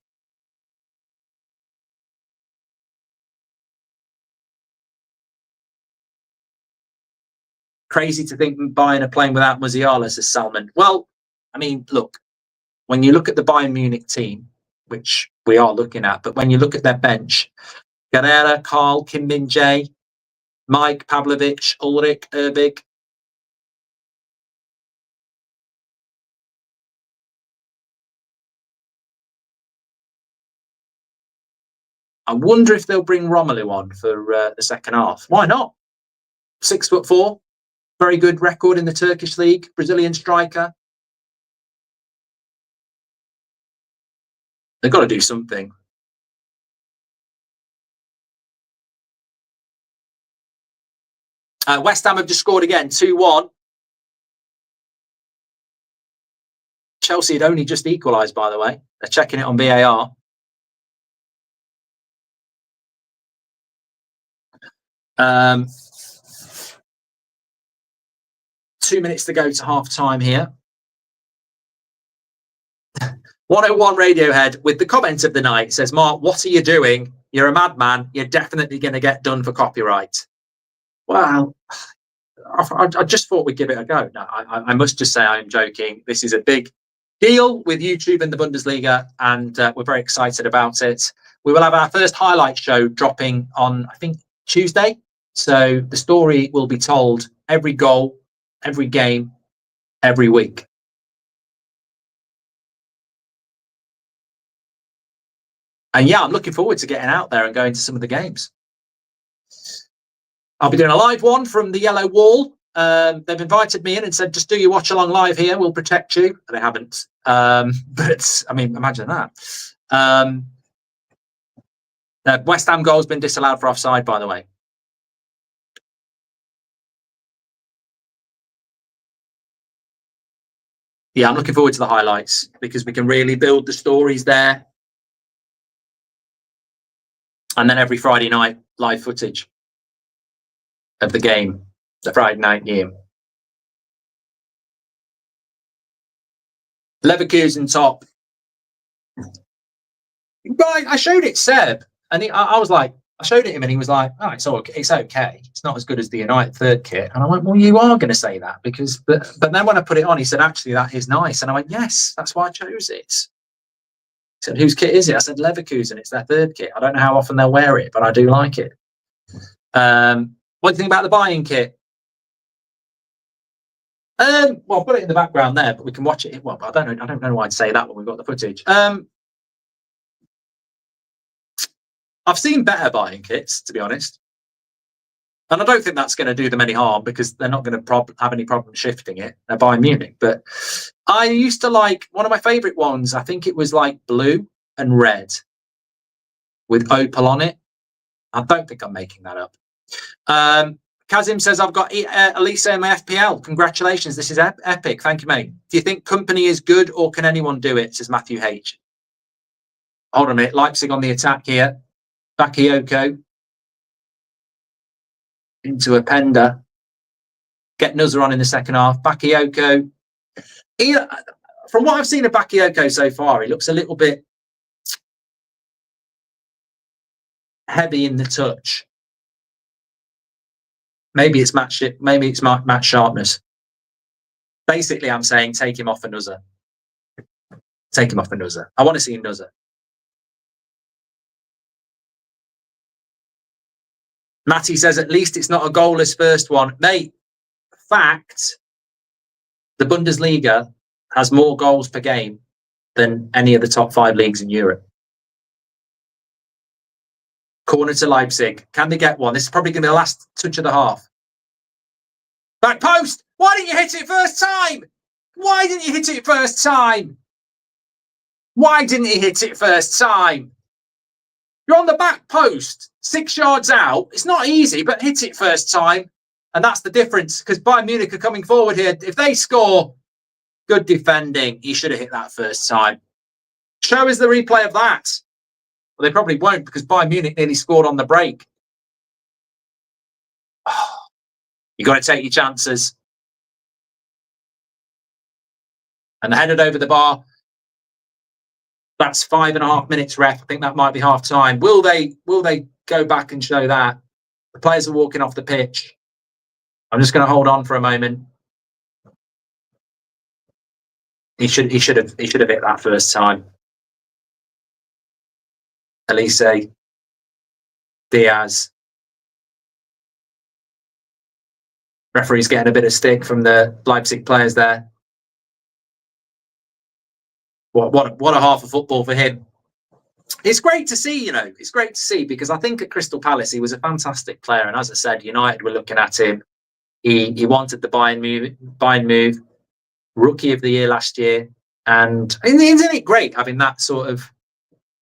Crazy to think Bayern are playing without Musiala, says Salman. Well, I mean, look, when you look at the Bayern Munich team, which we are looking at, but when you look at their bench, Guerrera, Karl, Kim Min-jae, Mike, Pavlovic, Ulrich, Erbig. I wonder if they'll bring Romelu on for the second half. Why not? 6'4", very good record in the Turkish league, Brazilian striker. They've got to do something. West Ham have just scored again, 2-1. Chelsea had only just equalised, by the way. They're checking it on VAR. Um, 2 minutes to go to half time here. 101 Radiohead with the comment of the night says, Mark, what are you doing? You're a madman. You're definitely going to get done for copyright. Well, I just thought we'd give it a go. No, I must just say I'm joking. This is a big deal with YouTube and the Bundesliga, and we're very excited about it. We will have our first highlight show dropping on, I think, Tuesday. So the story will be told every goal, every game, every week. And yeah, I'm looking forward to getting out there and going to some of the games. I'll be doing a live one from the Yellow Wall. They've invited me in and said, just do your watch along live here. We'll protect you. They haven't. But I mean, imagine that. The West Ham goal has been disallowed for offside, by the way. Yeah, I'm looking forward to the highlights because we can really build the stories there. And then every Friday night, live footage of the game, the Friday night game. Leverkusen top. Right, I showed it Seb, and I was like, I showed it him, and he was like, "Oh, it's okay. It's okay. It's not as good as the United third kit." And I went, "Well, you are going to say that because," but then when I put it on, he said, "Actually, that is nice." And I went, "Yes, that's why I chose it." He said, "Whose kit is it?" I said, "Leverkusen. It's their third kit. I don't know how often they'll wear it, but I do like it." What do you think about the Bayern kit? Well, I'll put it in the background there, but we can watch it. Well, I don't know why I'd say that when we've got the footage. I've seen better Bayern kits, to be honest. And I don't think that's going to do them any harm because they're not going to have any problem shifting it. They're Bayern Munich. But I used to like one of my favourite ones. I think it was like blue and red with opal on it. I don't think I'm making that up. Kazim says, I've got Olise in my FPL. Congratulations. This is epic. Thank you, mate. Do you think company is good or can anyone do it? Says Matthew H. Hold on a minute. Leipzig on the attack here. Bakayoko into a Penda. Get Nuzzer on in the second half. Bakayoko. From what I've seen of Bakayoko so far, he looks a little bit heavy in the touch. Maybe it's match sharpness. Basically, I'm saying take him off for Nuzzer. Take him off for Nuzzer. I want to see Nuzzer. Matty says, at least it's not a goalless first one. Mate, fact, the Bundesliga has more goals per game than any of the top 5 leagues in Europe. Corner to Leipzig. Can they get one? This is probably going to be the last touch of the half. Back post. Why didn't you hit it first time? Why didn't you hit it first time? Why didn't he hit it first time? You're on the back post, 6 yards out. It's not easy, but hit it first time. And that's the difference because Bayern Munich are coming forward here. If they score, good defending. He should have hit that first time. Show us the replay of that. Well, they probably won't because Bayern Munich nearly scored on the break. Oh, you got to take your chances. And headed over the bar. That's 5.5 minutes, ref. I think that might be half time. Will they go back and show that? The players are walking off the pitch. I'm just going to hold on for a moment. He should have hit that first time. Olise, Diaz. Referee's getting a bit of stick from the Leipzig players there. What a half of football for him. It's great to see, it's great to see, because I think at Crystal Palace he was a fantastic player, and as I said, United were looking at him. He wanted the Bayern move, Rookie of the Year last year, and isn't it great having that sort of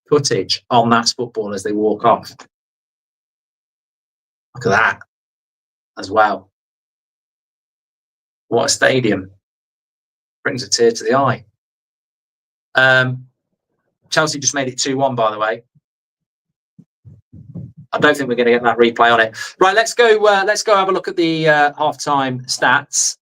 footage on that football as they walk off? Look at that as well. What a stadium. Brings a tear to the eye. Chelsea just made it 2-1, by the way. I don't think we're going to get that replay on it. Right, let's go have a look at the half-time stats.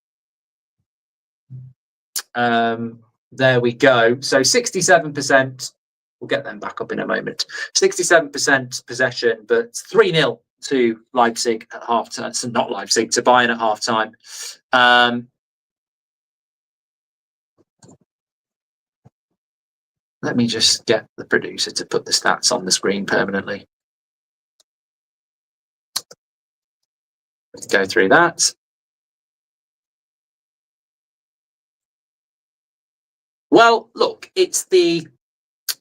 There we go. So 67%. We'll get them back up in a moment. 67% possession, but 3-0 to Leipzig at half-time. So not Leipzig, to Bayern at half-time. Let me just get the producer to put the stats on the screen permanently. Let's go through that. Well, look, it's the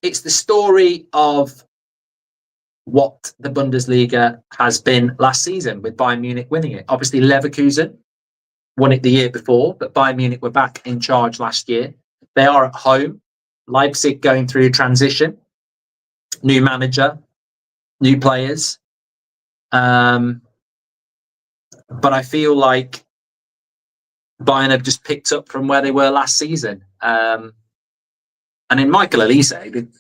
story of what the Bundesliga has been last season, with Bayern Munich winning it. Obviously, Leverkusen won it the year before, but Bayern Munich were back in charge last year. They are at home. Leipzig going through a transition, new manager, new players. But I feel like Bayern have just picked up from where they were last season. And in Michael Olise, they've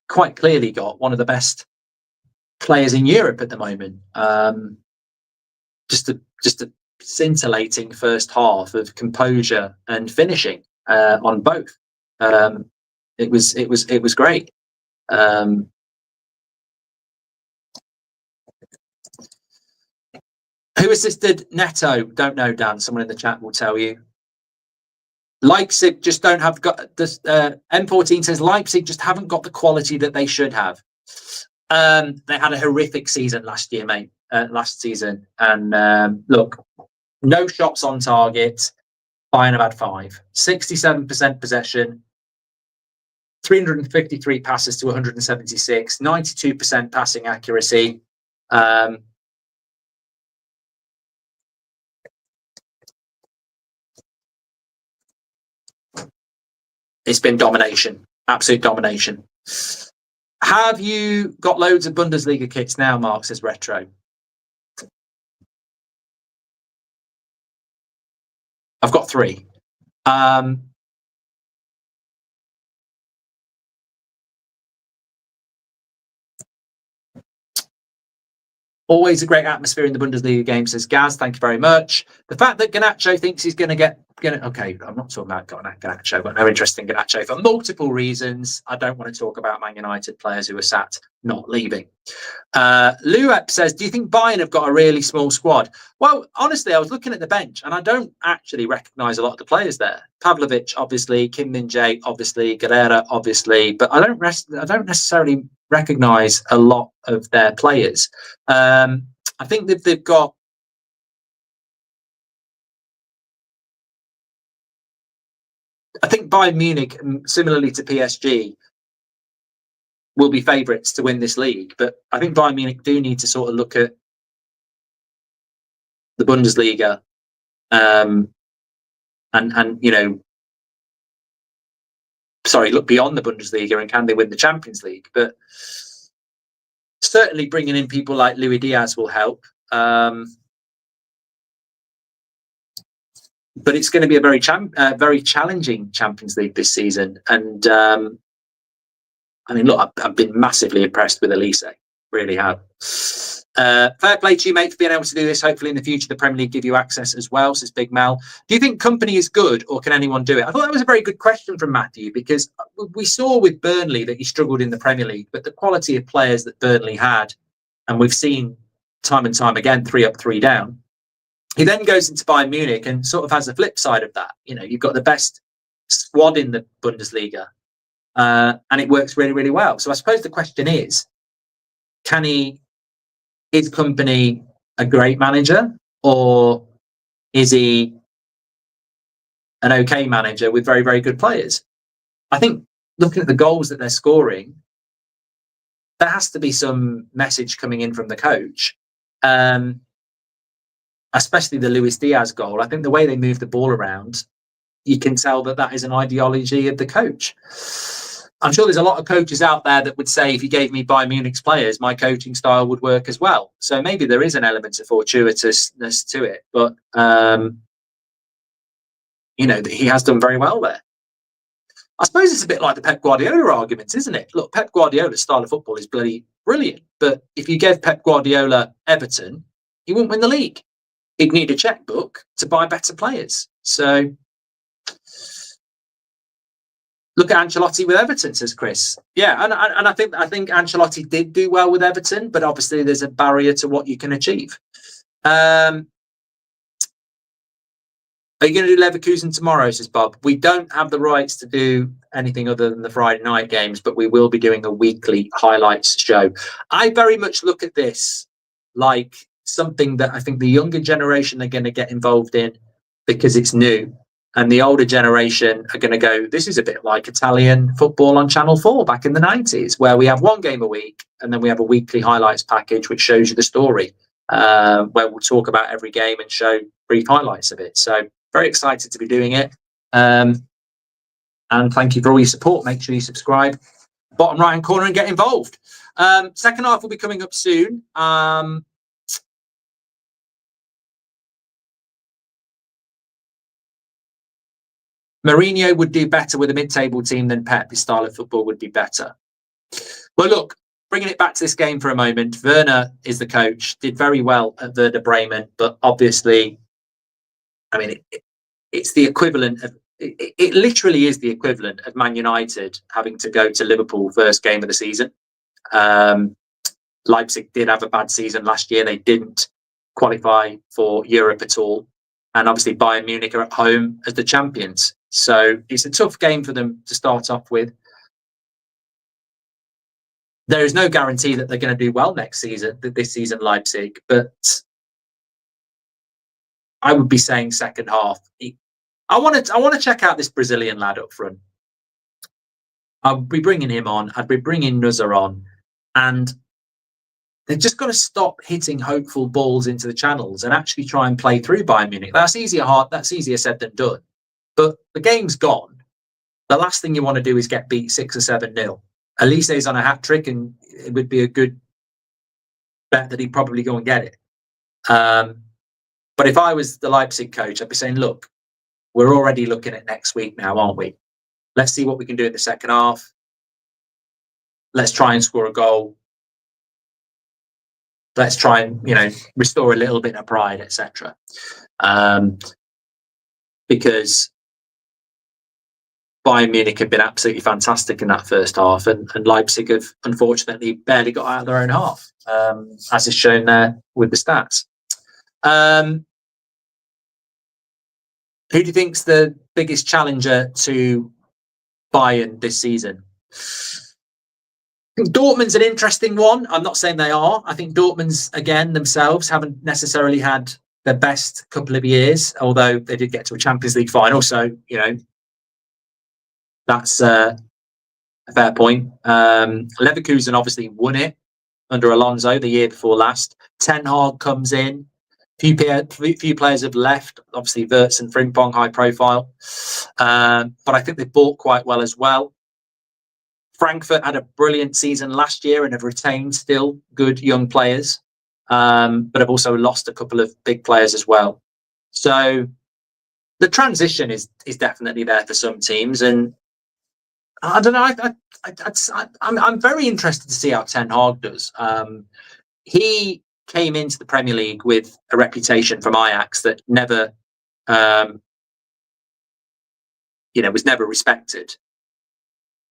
quite clearly got one of the best players in Europe at the moment. Just a scintillating first half of composure and finishing on both. It was great. Who assisted Neto? Don't know, Dan. Someone in the chat will tell you. Leipzig just don't have got this. M14 says Leipzig just haven't got the quality that they should have. They had a horrific season last year, mate. Last season, and look, no shots on target. Bayern have had 5. 67% possession. 353 passes to 176, 92% passing accuracy. It's been domination, absolute domination. Have you got loads of Bundesliga kits now, Mark, says Retro? I've got 3. Always a great atmosphere in the Bundesliga game, says Gaz. Thank you very much. The fact that Garnacho thinks he's going to get... Okay, I'm not talking about Garnacho. I've got no interest in Garnacho for multiple reasons. I don't want to talk about Man United players who are sat not leaving. Luep says, do you think Bayern have got a really small squad? Well, honestly, I was looking at the bench and I don't actually recognise a lot of the players there. Pavlovic, obviously. Kim Min-jae, obviously. Guerrera, obviously. But I don't necessarily recognise a lot of their players. I think that they've got... I think Bayern Munich, similarly to PSG, will be favourites to win this league. But I think Bayern Munich do need to sort of look at the Bundesliga and look beyond the Bundesliga and can they win the Champions League? But certainly bringing in people like Luis Diaz will help. But it's going to be a very challenging Champions League this season. And look, I've been massively impressed with Olise. Really have. Fair play to you, mate, for being able to do this. Hopefully in the future, the Premier League give you access as well, says Big Mel. Do you think company is good or can anyone do it? I thought that was a very good question from Matthew, because we saw with Burnley that he struggled in the Premier League, but the quality of players that Burnley had, and we've seen time and time again, 3 up, 3 down, He then goes into Bayern Munich and sort of has the flip side of that. You've got the best squad in the Bundesliga, and it works really, really well. So I suppose the question is, is Kompany a great manager, or is he an okay manager with very, very good players? I think looking at the goals that they're scoring, there has to be some message coming in from the coach, especially the Luis Diaz goal. I think the way they move the ball around, you can tell that is an ideology of the coach. I'm sure there's a lot of coaches out there that would say, if you gave me Bayern Munich's players, my coaching style would work as well. So maybe there is an element of fortuitousness to it, but he has done very well there. I suppose it's a bit like the Pep Guardiola arguments, isn't it? Look, Pep Guardiola's style of football is bloody brilliant, but if you gave Pep Guardiola Everton, he wouldn't win the league. He'd need a checkbook to buy better players. So look at Ancelotti with Everton, says Chris. Yeah, and I think Ancelotti did do well with Everton, but obviously there's a barrier to what you can achieve. Are you going to do Leverkusen tomorrow, says Bob? We don't have the rights to do anything other than the Friday night games, but we will be doing a weekly highlights show. I very much look at this like something that I think the younger generation are going to get involved in because it's new. And the older generation are going to go, this is a bit like Italian football on Channel 4 back in the 90s, where we have one game a week and then we have a weekly highlights package which shows you the story, where we'll talk about every game and show brief highlights of it. So very excited to be doing it. And thank you for all your support. Make sure you subscribe, bottom right hand corner, and get involved. Second half will be coming up soon. Mourinho would do better with a mid-table team than Pep. His style of football would be better. Well, look, bringing it back to this game for a moment, Werner is the coach, did very well at Werder Bremen, but obviously, I mean, it's the equivalent of, it literally is the equivalent of Man United having to go to Liverpool first game of the season. Leipzig did have a bad season last year. They didn't qualify for Europe at all. And obviously Bayern Munich are at home as the champions. So it's a tough game for them to start off with. There is no guarantee that they're going to do well this season, Leipzig, but I would be saying second half. I want to check out this Brazilian lad up front. I'll be bringing him on. I'd be bringing Nuzzer on, and they've just got to stop hitting hopeful balls into the channels and actually try and play through Bayern Munich. That's easier said than done. But the game's gone. The last thing you want to do is get beat 6 or 7-0. Olise's on a hat trick, and it would be a good bet that he'd probably go and get it. But if I was the Leipzig coach, I'd be saying, look, we're already looking at next week now, aren't we? Let's see what we can do in the second half. Let's try and score a goal. Let's try and, restore a little bit of pride, etc. Because Bayern Munich have been absolutely fantastic in that first half, and Leipzig have unfortunately barely got out of their own half, as is shown there with the stats. Who do you think's the biggest challenger to Bayern this season? I think Dortmund's an interesting one. I'm not saying they are. I think Dortmund's, again, themselves haven't necessarily had their best couple of years, although they did get to a Champions League final. So, that's a fair point. Leverkusen obviously won it under Alonso the year before last. Ten Hag comes in. Few players have left. Obviously, Wirtz and Frimpong, high profile. But I think they bought quite well as well. Frankfurt had a brilliant season last year and have retained still good young players, but have also lost a couple of big players as well. So the transition is definitely there for some teams, and I don't know. I'm very interested to see how Ten Hag does. He came into the Premier League with a reputation from Ajax that never, was never respected.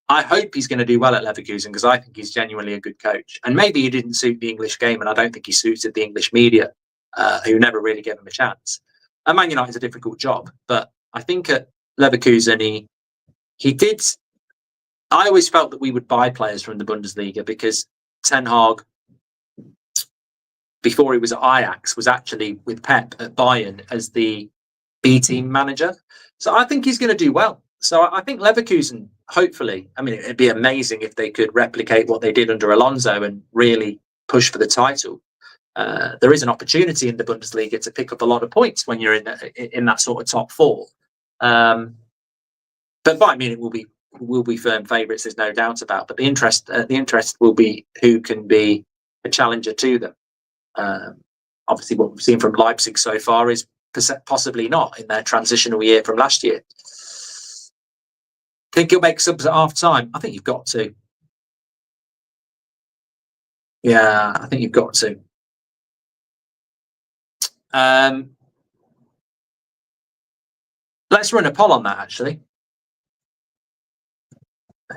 I hope he's going to do well at Leverkusen because I think he's genuinely a good coach. And maybe he didn't suit the English game, and I don't think he suited the English media. who never really gave him a chance. And Man United's a difficult job, but I think at Leverkusen he did. I always felt that we would buy players from the Bundesliga because Ten Hag, before he was at Ajax, was actually with Pep at Bayern as the B team manager. So I think he's going to do well. So I think Leverkusen, hopefully, I mean, it'd be amazing if they could replicate what they did under Alonso and really push for the title. There is an opportunity in the Bundesliga to pick up a lot of points when you're in that sort of top four. But Bayern Munich will be firm favourites. There's no doubt about. But the interest will be who can be a challenger to them. Obviously, what we've seen from Leipzig so far is possibly not in their transitional year from last year. Think you'll make subs at half time? I think you've got to. Yeah, I think you've got to. Let's run a poll on that, actually.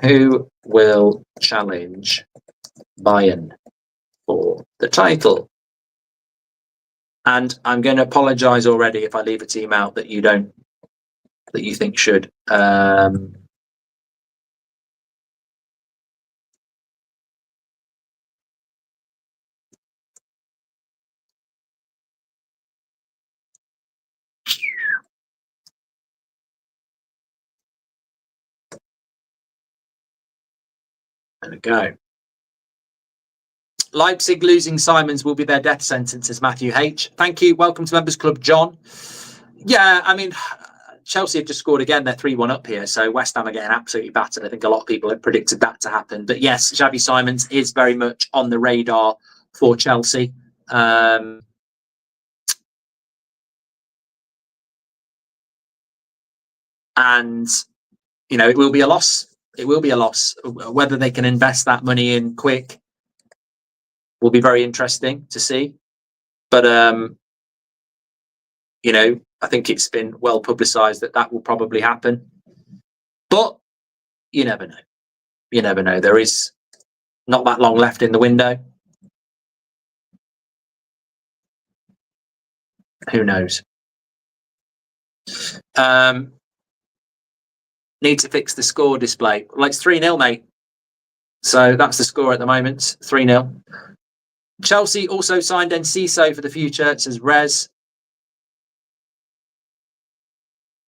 Who will challenge Bayern for the title? And I'm going to apologise already if I leave a team out that you think should. There we go. Leipzig losing Simons will be their death sentence, as Matthew H. Thank you. Welcome to Members Club, John. Yeah, I mean, Chelsea have just scored again. They're 3-1 up here. So West Ham are getting absolutely battered. I think a lot of people have predicted that to happen. But yes, Xavi Simons is very much on the radar for Chelsea. And, you know, it will be a loss. It will be a loss. Whether they can invest that money in quick will be very interesting to see. But, you know, I think it's been well publicised that will probably happen. But you never know. You never know. There is not that long left in the window. Who knows? Need to fix the score display. Well, it's 3-0, mate. So that's the score at the moment, 3-0. Chelsea also signed Enciso for the future. It says Res.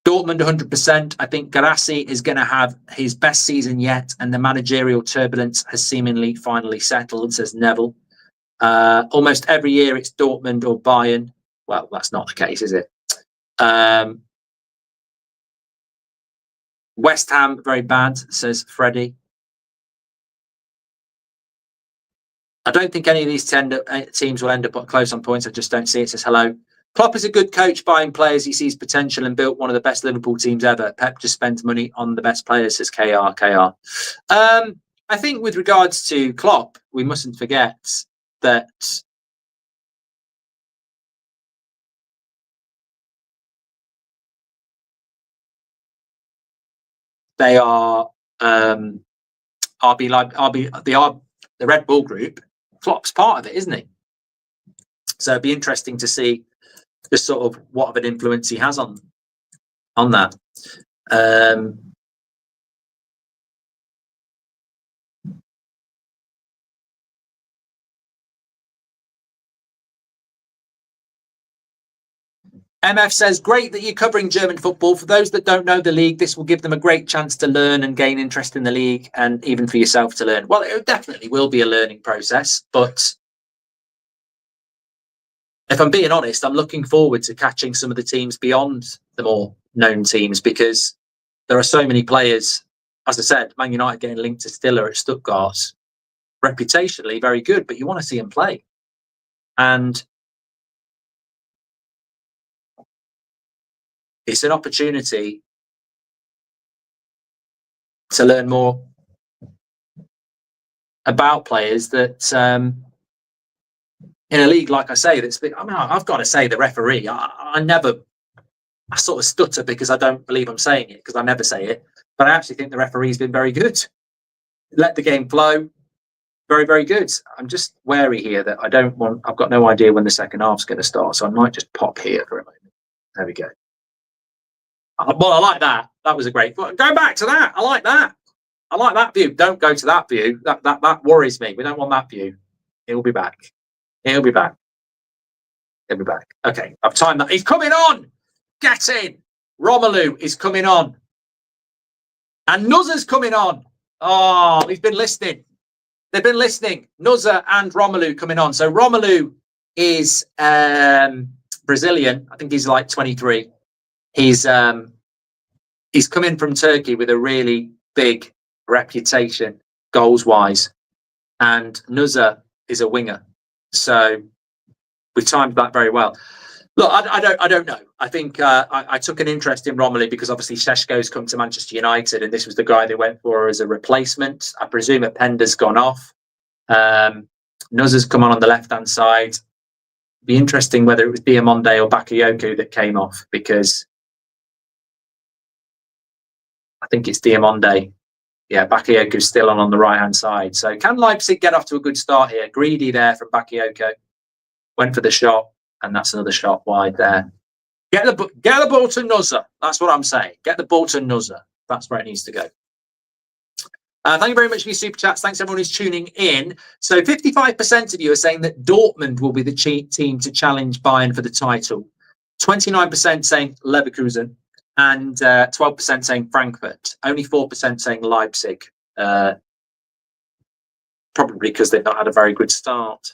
Dortmund 100%. I think Garassi is going to have his best season yet, and the managerial turbulence has seemingly finally settled, says Neville. Almost every year it's Dortmund or Bayern. Well, that's not the case, is it? West Ham, very bad, says Freddie. I don't think any of these teams will end up close on points. I just don't see it, says hello. Klopp is a good coach, buying players. He sees potential and built one of the best Liverpool teams ever. Pep just spends money on the best players, says KR. I think with regards to Klopp, we mustn't forget that they are the Red Bull Group. Klopp's part of it, isn't he? So it'd be interesting to see just sort of what of an influence he has on that. MF says, great that you're covering German football. For those that don't know the league, this will give them a great chance to learn and gain interest in the league, and even for yourself to learn. Well, it definitely will be a learning process, but if I'm being honest, I'm looking forward to catching some of the teams beyond the more known teams, because there are so many players. As I said, Man United getting linked to Stiller at Stuttgart, reputationally very good, but you want to see him play. And it's an opportunity to learn more about players that in a league, like I say, that's been, I mean, I've got to say the referee, I sort of stutter because I don't believe I'm saying it, because I never say it, but I actually think the referee's been very good. Let the game flow. Very, very good. I'm just wary here that I've got no idea when the second half's going to start, so I might just pop here for a moment. There we go. Well, I like that. That was a great. Go back to that. I like that. I like that view. Don't go to that view. That worries me. We don't want that view. He'll be back. He'll be back. He'll be back. Okay, I've timed that. He's coming on. Get in. Romelu is coming on. And Nuzza's coming on. Oh, we've been listening. They've been listening. Nuzza and Romelu coming on. So Romelu is Brazilian. I think he's like 23. He's come in from Turkey with a really big reputation goals wise, and Nuzza is a winger. So we timed that very well. Look, I don't know. I think I took an interest in Romelu because obviously Šeško's come to Manchester United, and this was the guy they went for as a replacement. I presume Penda's gone off. Nuzza's come on the left-hand side. Be interesting whether it was Diamonde or Bakayoko that came off, because I think it's Diamonde. Yeah, Bakayoko's still on the right-hand side. So can Leipzig get off to a good start here? Greedy there from Bakayoko. Went for the shot. And that's another shot wide there. Get the ball to Nuzza. That's what I'm saying. Get the ball to Nuzza. That's where it needs to go. Thank you very much for your super chats. Thanks everyone who's tuning in. So 55% of you are saying that Dortmund will be the team to challenge Bayern for the title. 29% saying Leverkusen, and 12% saying Frankfurt. Only 4% saying Leipzig. Probably because they've not had a very good start.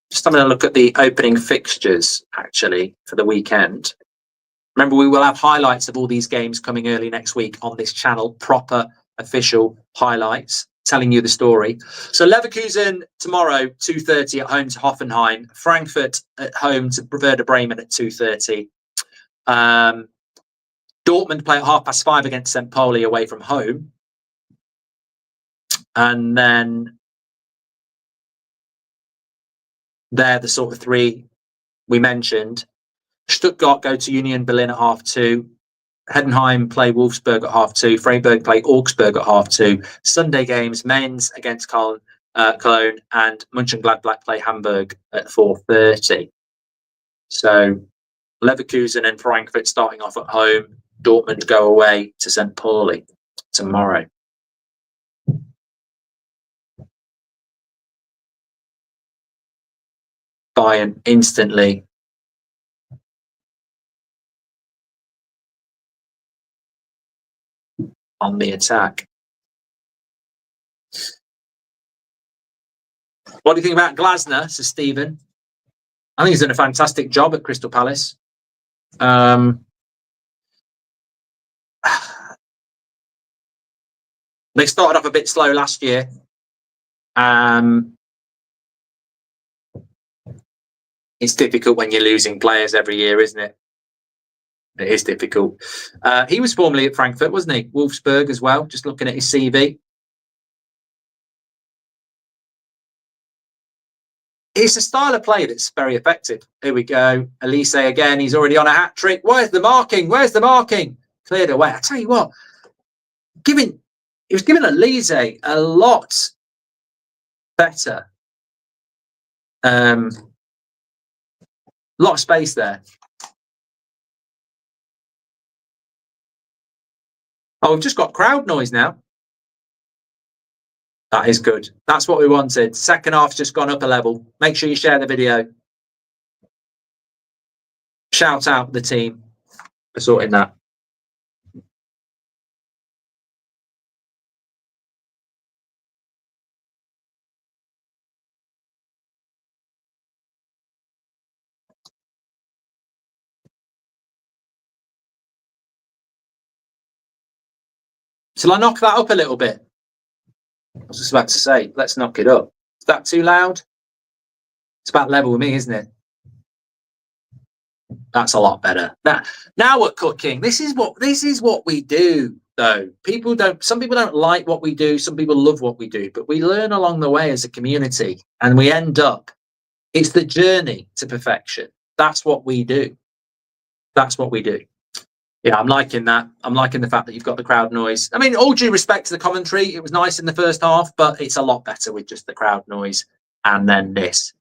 Just having a look at the opening fixtures, actually, for the weekend. Remember, we will have highlights of all these games coming early next week on this channel. Proper, official highlights, telling you the story. So Leverkusen tomorrow, 2:30 at home to Hoffenheim. Frankfurt at home to Werder Bremen at 2:30. Dortmund play at 5:30 against St. Pauli away from home. And then they're the sort of three we mentioned. Stuttgart go to Union Berlin at 2:30. Heidenheim play Wolfsburg at 2:30. Freiburg play Augsburg at 2:30. Sunday games, Mainz against Cologne, and Mönchengladbach play Hamburg at 4:30. So Leverkusen and Frankfurt starting off at home. Dortmund go away to St. Pauli tomorrow. Bayern instantly on the attack. What do you think about Glasner, says Stephen? I think he's done a fantastic job at Crystal Palace. They started off a bit slow last year. It's difficult when you're losing players every year, isn't it? It is difficult. He was formerly at Frankfurt, wasn't he? Wolfsburg as well, just looking at his CV. It's a style of play that's very effective. Here we go. Olise again. He's already on a hat-trick. Where's the marking? Where's the marking? Cleared away. I tell you what, he was giving Olise a lot better. Lot of space there. Oh, we've just got crowd noise now. That is good. That's what we wanted. Second half's just gone up a level. Make sure you share the video. Shout out the team for sorting that. Shall I knock that up a little bit? I was just about to say, let's knock it up. Is that too loud? It's about level with me, isn't it? That's a lot better. Now we're cooking. This is what we do, though. Some people don't like what we do. Some people love what we do, but we learn along the way as a community, and we end up. It's the journey to perfection. That's what we do. That's what we do. Yeah, I'm liking that. I'm liking the fact that you've got the crowd noise. I mean, all due respect to the commentary, it was nice in the first half, but it's a lot better with just the crowd noise and then this.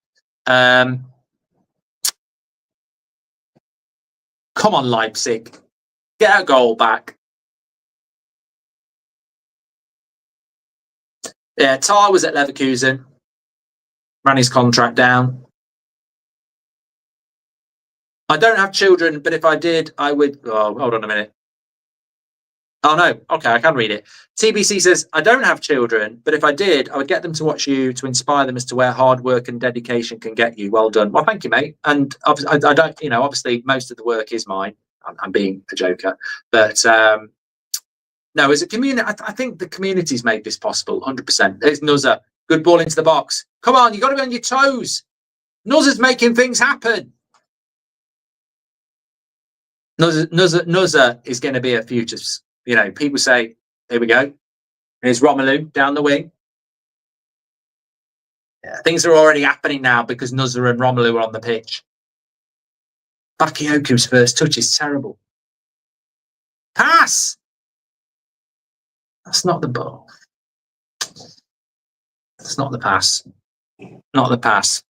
Come on, Leipzig. Get a goal back. Yeah, Tar was at Leverkusen. Ran his contract down. I don't have children, but if I did, I would... Oh, hold on a minute. Oh, no. Okay, I can read it. TBC says, I don't have children, but if I did, I would get them to watch you to inspire them as to where hard work and dedication can get you. Well done. Well, thank you, mate. And I don't, you know, obviously most of the work is mine. I'm being a joker. But no, as a community, I think the community's made this possible, 100%. There's Nuzza. Good ball into the box. Come on, you've got to be on your toes. Nuzza's making things happen. Nuzza is going to be a future. You know, people say, here we go. Here's Romelu down the wing. Yeah, things are already happening now because Nuzza and Romelu are on the pitch. Bakioku's first touch is terrible. Pass! That's not the ball. That's not the pass. Not the pass.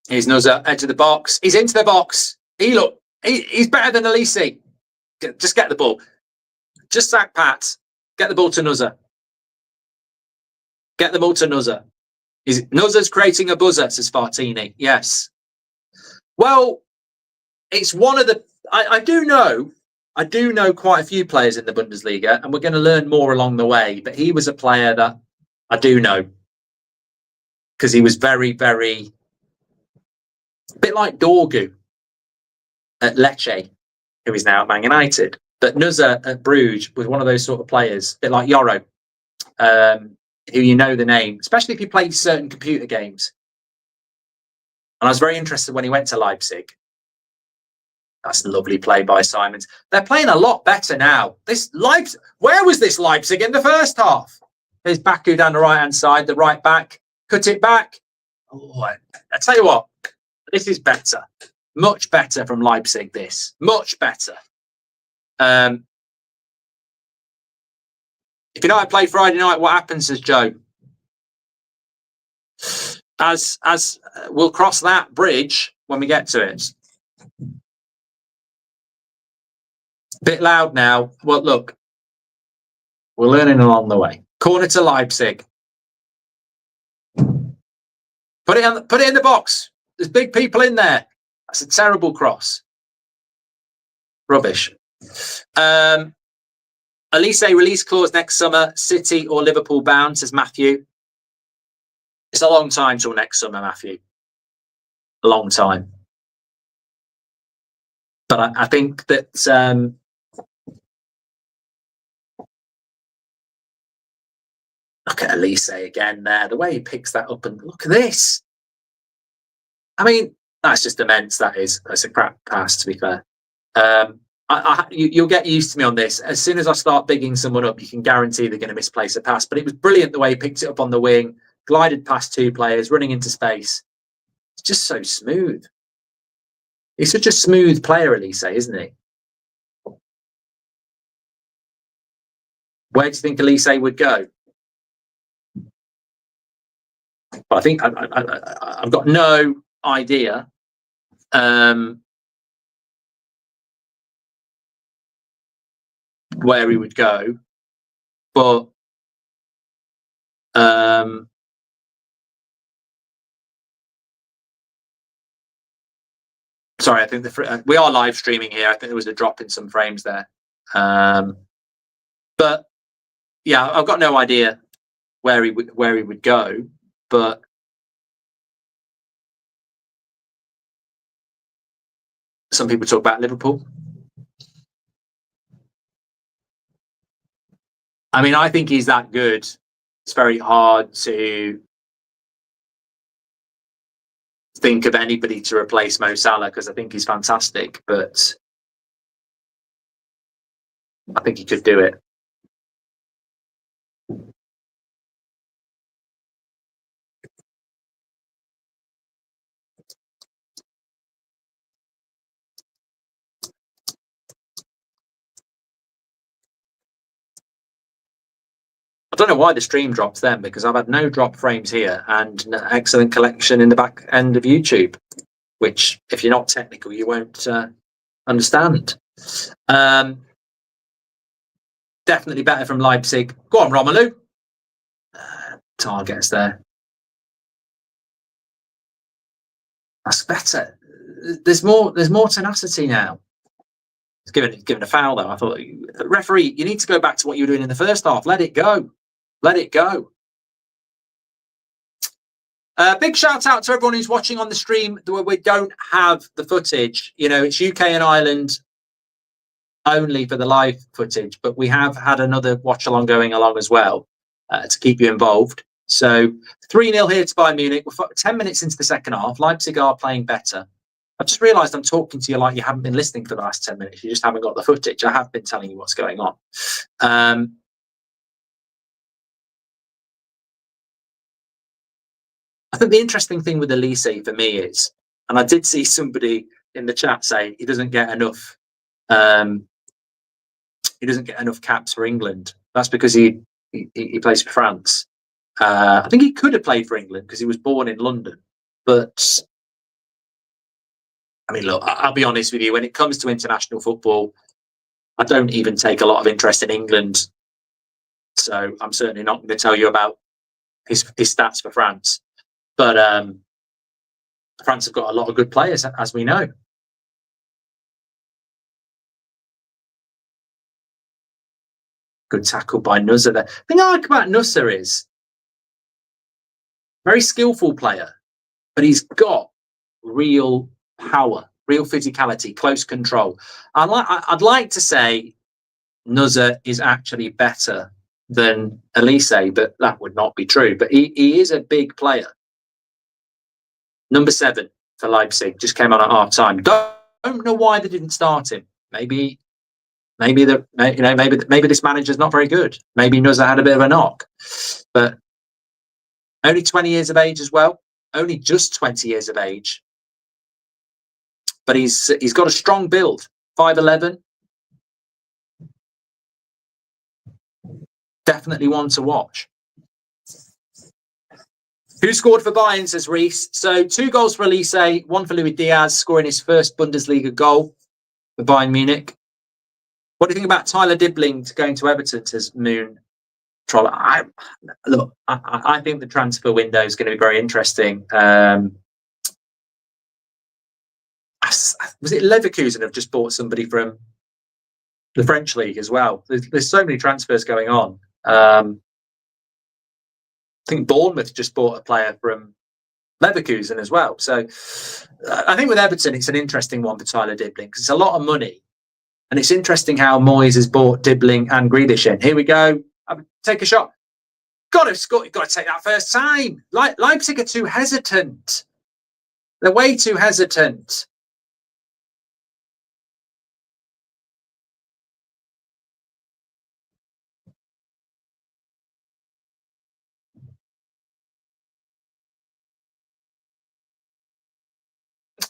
Here's Nuzza, edge of the box. He's into the box. He's better than Olise. Just get the ball. Just sack Pat. Get the ball to Nuzza. Get the ball to Nuzza. Nuzza's creating a buzzer, says Fartini. Yes. Well, it's one of the... I do know quite a few players in the Bundesliga, and we're going to learn more along the way. But he was a player that I do know because he was very, very... A bit like Dorgu at Lecce, who is now at Man United. But Nuzza at Bruges was one of those sort of players, a bit like Yoro, who you know the name, especially if you play certain computer games. And I was very interested when he went to Leipzig. That's a lovely play by Simons. They're playing a lot better now. This Leipzig, where was this Leipzig in the first half? There's Baku down the right-hand side, the right back. Cut it back. Oh, I tell you what, this is better. Much better from Leipzig, this. Much better. If you know I play Friday night, what happens, says Joe? As we'll cross that bridge when we get to it. Bit loud now. Well, look, we're learning along the way. Corner to Leipzig. Put it in the box. There's big people in there. That's a terrible cross. Rubbish. Olise release clause next summer. City or Liverpool bound, says Matthew. It's a long time till next summer, Matthew. A long time. But I think that look at Olise again there. The way he picks that up, and look at this. I mean, that's just immense. That's a crap pass, to be fair. You'll get used to me on this. As soon as I start bigging someone up, you can guarantee they're going to misplace a pass. But it was brilliant the way he picked it up on the wing, glided past two players, running into space. It's just so smooth. He's such a smooth player, Olise, isn't he? Where do you think Olise would go? But I think I've got no idea. Where he would go, but sorry, I think we are live streaming here. I think there was a drop in some frames there, but yeah, I've got no idea where he would go, but some people talk about Liverpool. I mean, I think he's that good. It's very hard to think of anybody to replace Mo Salah because I think he's fantastic. But I think he could do it. I don't know why the stream drops then, because I've had no drop frames here and an excellent collection in the back end of YouTube, which, if you're not technical, you won't understand. Definitely better from Leipzig. Go on, Romelu. Targets there. That's better. There's more tenacity now. It's given a foul though. I thought, referee, you need to go back to what you were doing in the first half. Let it go. Let it go. Big shout out to everyone who's watching on the stream. We don't have the footage. You know, it's UK and Ireland only for the live footage, but we have had another watch along going along as well to keep you involved. So 3-0 here to Bayern Munich. We're 10 minutes into the second half. Leipzig are playing better. I've just realised I'm talking to you like you haven't been listening for the last 10 minutes. You just haven't got the footage. I have been telling you what's going on. I think the interesting thing with Olise for me is, and I did see somebody in the chat say he doesn't get enough. He doesn't get enough caps for England. That's because he plays for France. I think he could have played for England because he was born in London. But I mean, look, I'll be honest with you. When it comes to international football, I don't even take a lot of interest in England. So I'm certainly not going to tell you about his stats for France. But France have got a lot of good players, as we know. Good tackle by Nuzza there. The thing I like about Nuzza is very skillful player, but he's got real power, real physicality, close control. I'd like to say Nuzza is actually better than Olise, but that would not be true. But he is a big player. Number 7 for Leipzig just came on at half time. Don't know why they didn't start him. Maybe this manager's not very good. Maybe Nuzza had a bit of a knock, but only 20 years of age as well. Only just 20 years of age, but he's got a strong build. 5'11". Definitely one to watch. Who scored for Bayern, says Reese. So 2 goals for Olise, 1 for Luis Diaz, scoring his first Bundesliga goal for Bayern Munich. What do you think about Tyler Dibling going to Everton, says Moon Troll? I think the transfer window is going to be very interesting. Was it Leverkusen have just bought somebody from the French league as well? There's so many transfers going on. I think Bournemouth just bought a player from Leverkusen as well. So I think with Everton, it's an interesting one for Tyler Dibling because it's a lot of money. And it's interesting how Moyes has bought Dibling and Grealish in. Here we go. Take a shot. Got to score. You've got to take that first time. Leipzig are too hesitant. They're way too hesitant.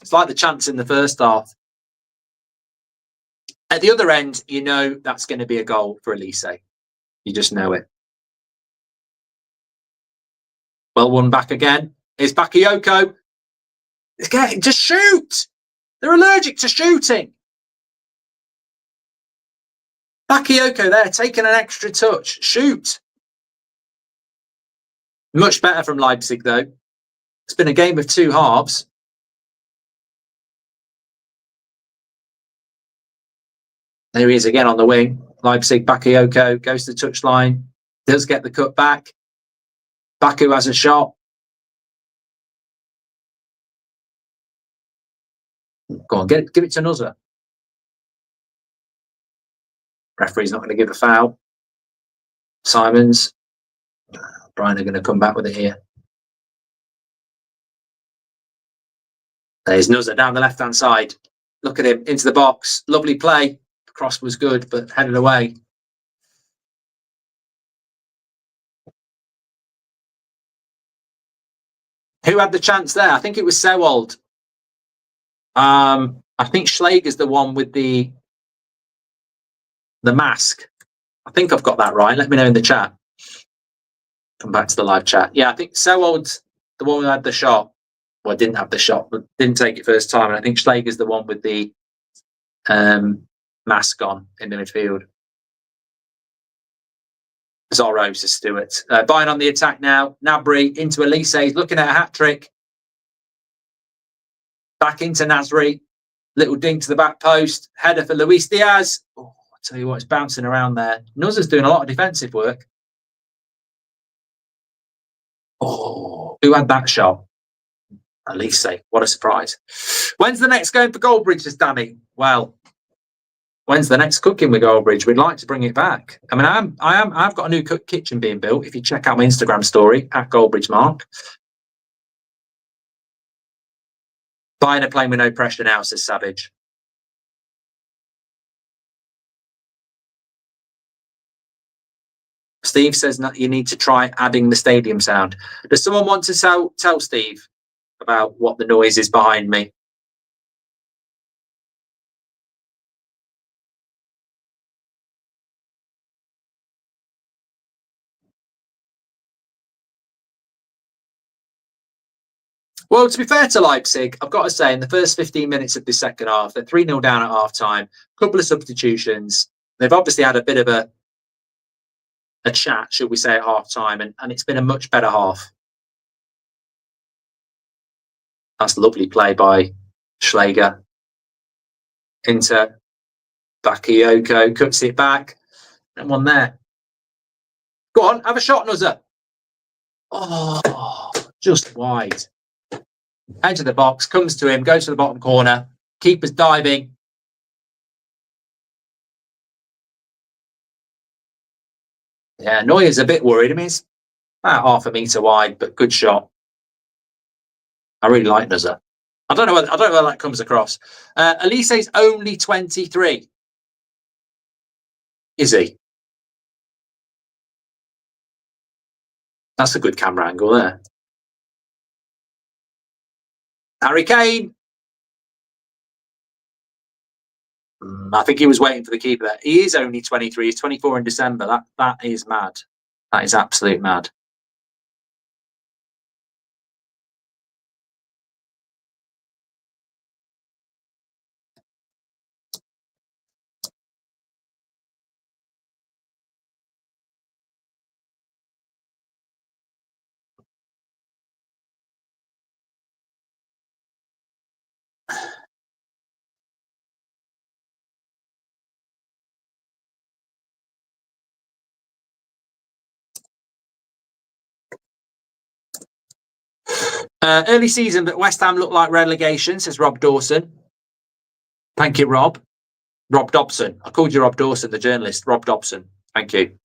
It's like the chance in the first half. At the other end, you know that's going to be a goal for Olise. You just know it. Well, one back again. Here's Bakayoko. Just shoot. They're allergic to shooting. Bakayoko there, taking an extra touch. Shoot. Much better from Leipzig, though. It's been a game of 2 halves. There he is again on the wing. Leipzig, Bakayoko goes to the touchline. Does get the cut back. Baku has a shot. Go on, give it to Nuzza. Referee's not going to give a foul. Simons. Brian are going to come back with it here. There's Nuzza down the left-hand side. Look at him into the box. Lovely play. Cross was good, but headed away. Who had the chance there? I think it was Sewald. I think Schlegel's the one with the mask. I think I've got that right. Let me know in the chat. Come back to the live chat. Yeah, I think Sewald's the one who had the shot. Well, didn't have the shot, but didn't take it first time. And I think Schlegel's the one with the mask on in the midfield. Zorro to Stewart. Bayern on the attack now. Gnabry into Olise. He's looking at a hat-trick. Back into Nasri. Little dink to the back post. Header for Luis Diaz. Oh, I tell you what, it's bouncing around there. Nuzza's doing a lot of defensive work. Oh, who had that shot? Olise. What a surprise. When's the next game for Goldbridge, says Danny? Well, when's the next cooking with Goldbridge? We'd like to bring it back. I mean, I've got a new kitchen being built. If you check out my Instagram story at Goldbridge Mark. Bayern are playing with no pressure now, says Savage. Steve says you need to try adding the stadium sound. Does someone want to tell Steve about what the noise is behind me? Well, to be fair to Leipzig, I've got to say, in the first 15 minutes of the second half, they're 3-0 down at half-time, a couple of substitutions. They've obviously had a bit of a chat, should we say, at half-time, and it's been a much better half. That's lovely play by Schlegel. Into Bakayoko, cuts it back. And one there. Go on, have a shot, Nuzza. Oh, just wide. Into the box, comes to him, goes to the bottom corner. Keeper's diving. Yeah, Neuer's a bit worried. I mean, it's about half a metre wide, but good shot. I really like Nuzza. I don't know whether that comes across. Olise's only 23. Is he? That's a good camera angle there. Harry Kane. I think he was waiting for the keeper there. He is only 23. He's 24 in December. That is mad. That is absolute mad. Early season, but West Ham looked like relegation, says Rob Dawson. Thank you, Rob. Rob Dobson. I called you Rob Dawson, the journalist. Rob Dobson. Thank you.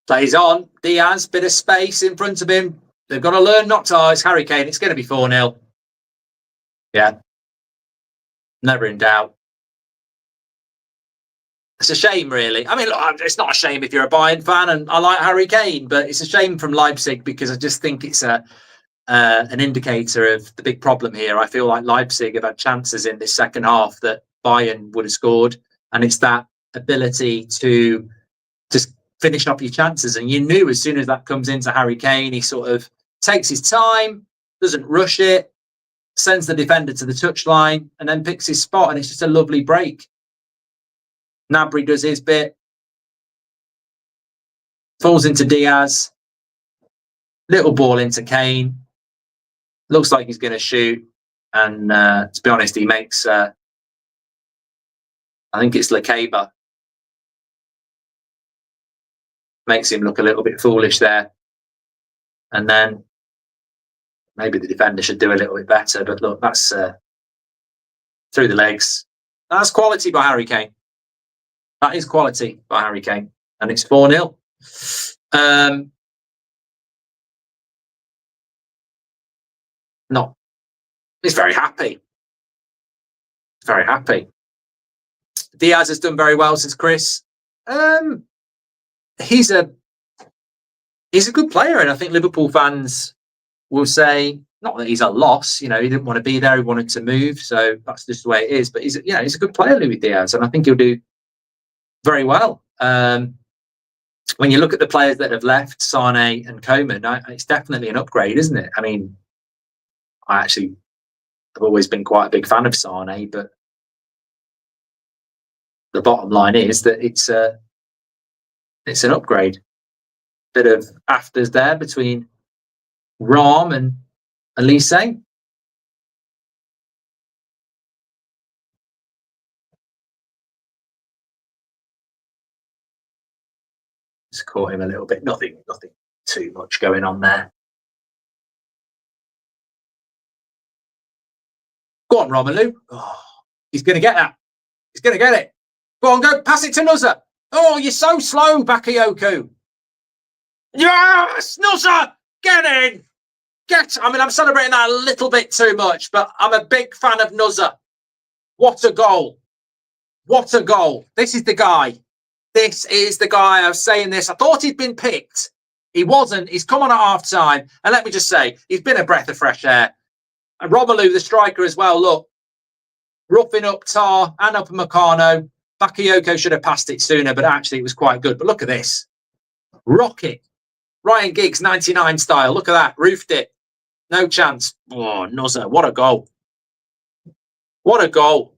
Plays on. Diaz, bit of space in front of him. They've got to learn not to. It's Harry Kane. It's going to be 4-0. Yeah. Never in doubt. It's a shame, really. I mean, look, it's not a shame if you're a Bayern fan and I like Harry Kane, but it's a shame from Leipzig because I just think it's an indicator of the big problem here. I feel like Leipzig have had chances in this second half that Bayern would have scored, and it's that ability to just finish off your chances. And you knew as soon as that comes into Harry Kane, he sort of takes his time, doesn't rush it, sends the defender to the touchline, and then picks his spot. And it's just a lovely break. Gnabry does his bit. Falls into Diaz. Little ball into Kane. Looks like he's going to shoot. And to be honest, he makes, I think it's Lekeba. Makes him look a little bit foolish there. And then maybe the defender should do a little bit better. But look, that's through the legs. That's quality by Harry Kane. That is quality by Harry Kane. And it's 4-0. He's very happy. Very happy. Diaz has done very well since Chris. He's a good player, and I think Liverpool fans will say not that he's a loss. You know, he didn't want to be there; he wanted to move, so that's just the way it is. But he's a good player, Luis Diaz, and I think he'll do very well. When you look at the players that have left, Sane and Coman, it's definitely an upgrade, isn't it? I mean, I've always been quite a big fan of Sane, but the bottom line is that it's an upgrade. Bit of afters there between Ram and Olise. Just caught him a little bit. Nothing too much going on there. Go on, Romelu. Oh, he's going to get that. He's going to get it. Go on, go. Pass it to Nuzza. Oh, you're so slow, Bakayoko. Yes, Nuzza, get in. I'm celebrating that a little bit too much, but I'm a big fan of Nuzza. What a goal. What a goal. This is the guy. This is the guy. I was saying this. I thought he'd been picked. He wasn't. He's come on at half time. And let me just say, he's been a breath of fresh air. And Romelu, the striker as well, look, roughing up Tar and up Meccano. Bakayoko should have passed it sooner, but actually it was quite good. But look at this. Rocket. Ryan Giggs, 99 style. Look at that. Roofed it. No chance. Oh, Nuzza. What a goal. What a goal.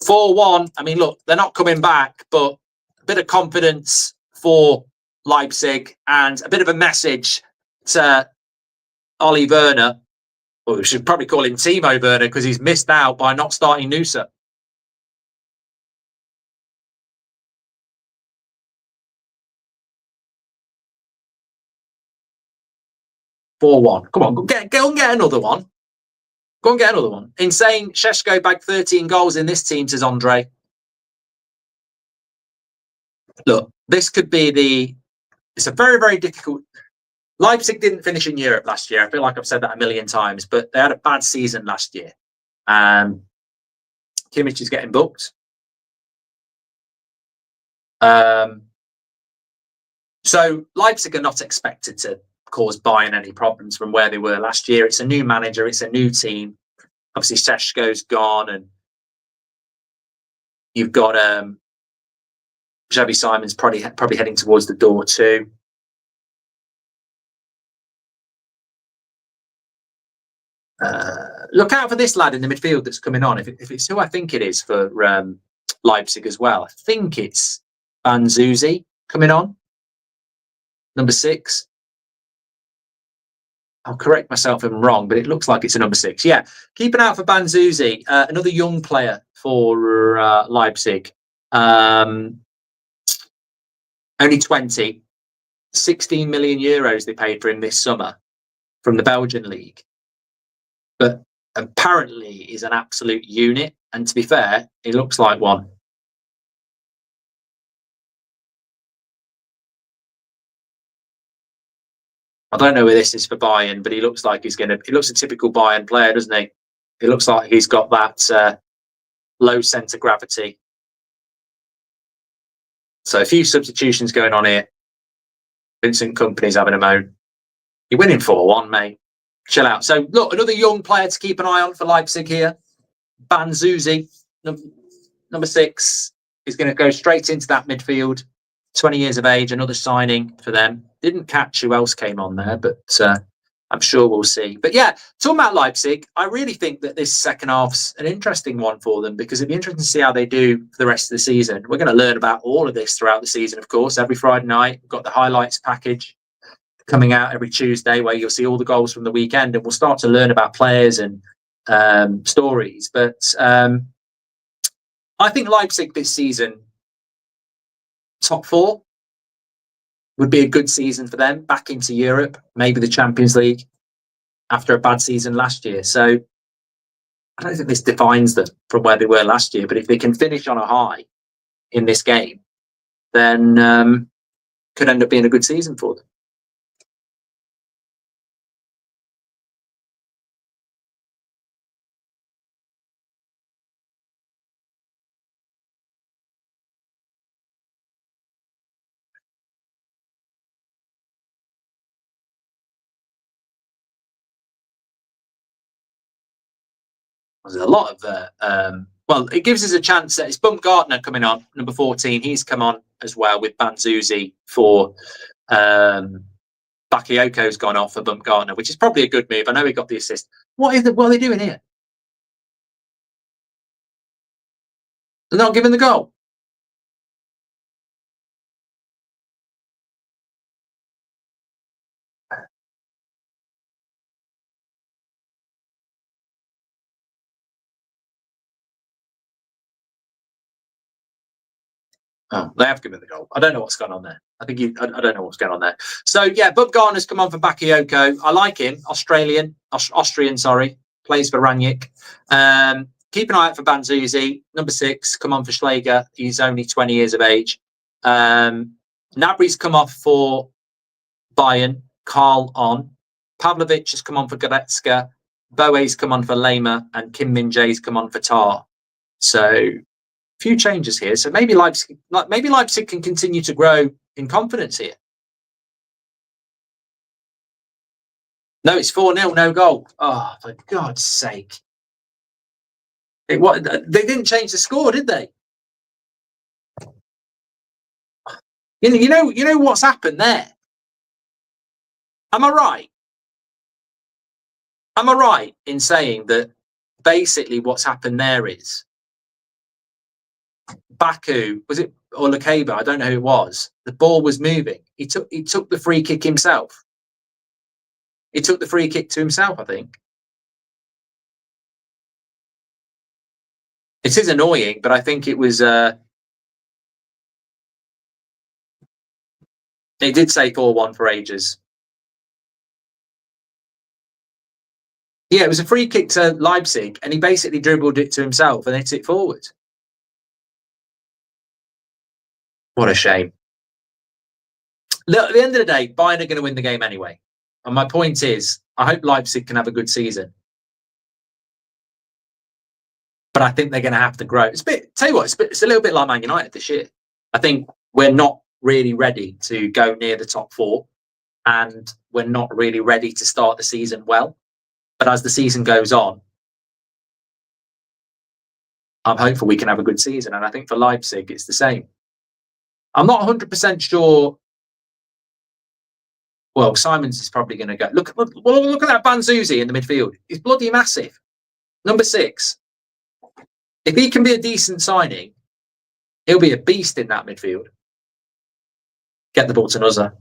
4-1. I mean, look, they're not coming back, but a bit of confidence for Leipzig and a bit of a message to Ole Werner. Well, we should probably call him Timo Werner because he's missed out by not starting Nusa. Come on, go and get another one. Go and get another one. Insane. Šeško bagged 13 goals in this team, says Andre. Look, this could be it's a very, very difficult. Leipzig didn't finish in Europe last year. I feel like I've said that a million times, but they had a bad season last year. Kimmich is getting booked. So Leipzig are not expected to cause Bayern any problems from where they were last year. It's a new manager. It's a new team. Obviously, Šeško's gone, and you've got Xavi Simon's probably heading towards the door too. Look out for this lad in the midfield that's coming on. If it's who I think it is for Leipzig as well. I think it's Banzuzi coming on. Number 6. I'll correct myself if I'm wrong, but it looks like it's a number 6. Yeah, keep an eye out for Banzuzi, another young player for Leipzig. Only 20. 16 million euros they paid for him this summer from the Belgian league. But apparently he's an absolute unit. And to be fair, he looks like one. I don't know where this is for Bayern, but he looks like he looks a typical Bayern player, doesn't he? He looks like he's got that low centre gravity. So a few substitutions going on here. Vincent Kompany's having a moan. You're winning 4-1, mate. Chill out. So look, another young player to keep an eye on for Leipzig here. Banzuzi, number 6, is going to go straight into that midfield. 20 years of age, another signing for them. Didn't catch who else came on there, but I'm sure we'll see. But yeah, talking about Leipzig, I really think that this second half's an interesting one for them, because it'd be interesting to see how they do for the rest of the season. We're going to learn about all of this throughout the season, of course. Every Friday night, we've got the highlights package coming out every Tuesday, where you'll see all the goals from the weekend, and we'll start to learn about players and stories. But I think Leipzig this season, top 4 would be a good season for them, back into Europe, maybe the Champions League after a bad season last year. So I don't think this defines them from where they were last year, but if they can finish on a high in this game, then could end up being a good season for them. There's a lot of well, it gives us a chance that it's Baumgartner coming on, number 14. He's come on as well with Banzuzi for Bakayoko's gone off for Baumgartner, which is probably a good move. I know he got the assist. What are they doing here? They're not giving the goal. Oh, they have given the goal. I don't know what's going on there. I don't know what's going on there. So yeah, Baumgartner's come on for Bakayoko. I like him. Austrian, sorry. Plays for Ranić. Keep an eye out for Banzuzi. Number 6, come on for Schläger. He's only 20 years of age. Gnabry's come off for Bayern. Karl on. Pavlovic has come on for Goretzka. Boe's come on for Lema, and Kim Min-jae's come on for Tar. So few changes here. So maybe Leipzig can continue to grow in confidence here. No, it's 4-0, no goal. Oh, for God's sake. They didn't change the score, did they? You know what's happened there? Am I right? Am I right in saying that basically what's happened there is Baku, was it, or Lakeba? I don't know who it was. The ball was moving. He took the free kick himself. He took the free kick to himself, I think. It is annoying, but I think it was. It did say 4-1 for ages. Yeah, it was a free kick to Leipzig, and he basically dribbled it to himself and hit it forward. What a shame. Look, at the end of the day, Bayern are going to win the game anyway. And my point is, I hope Leipzig can have a good season. But I think they're going to have to grow. It's a little bit like Man United this year. I think we're not really ready to go near the top 4. And we're not really ready to start the season well. But as the season goes on, I'm hopeful we can have a good season. And I think for Leipzig, it's the same. I'm not 100% sure. Well, Simons is probably going to go. Look at that Banzuzi in the midfield. He's bloody massive. Number 6. If he can be a decent signing, he'll be a beast in that midfield. Get the ball to Nuzza.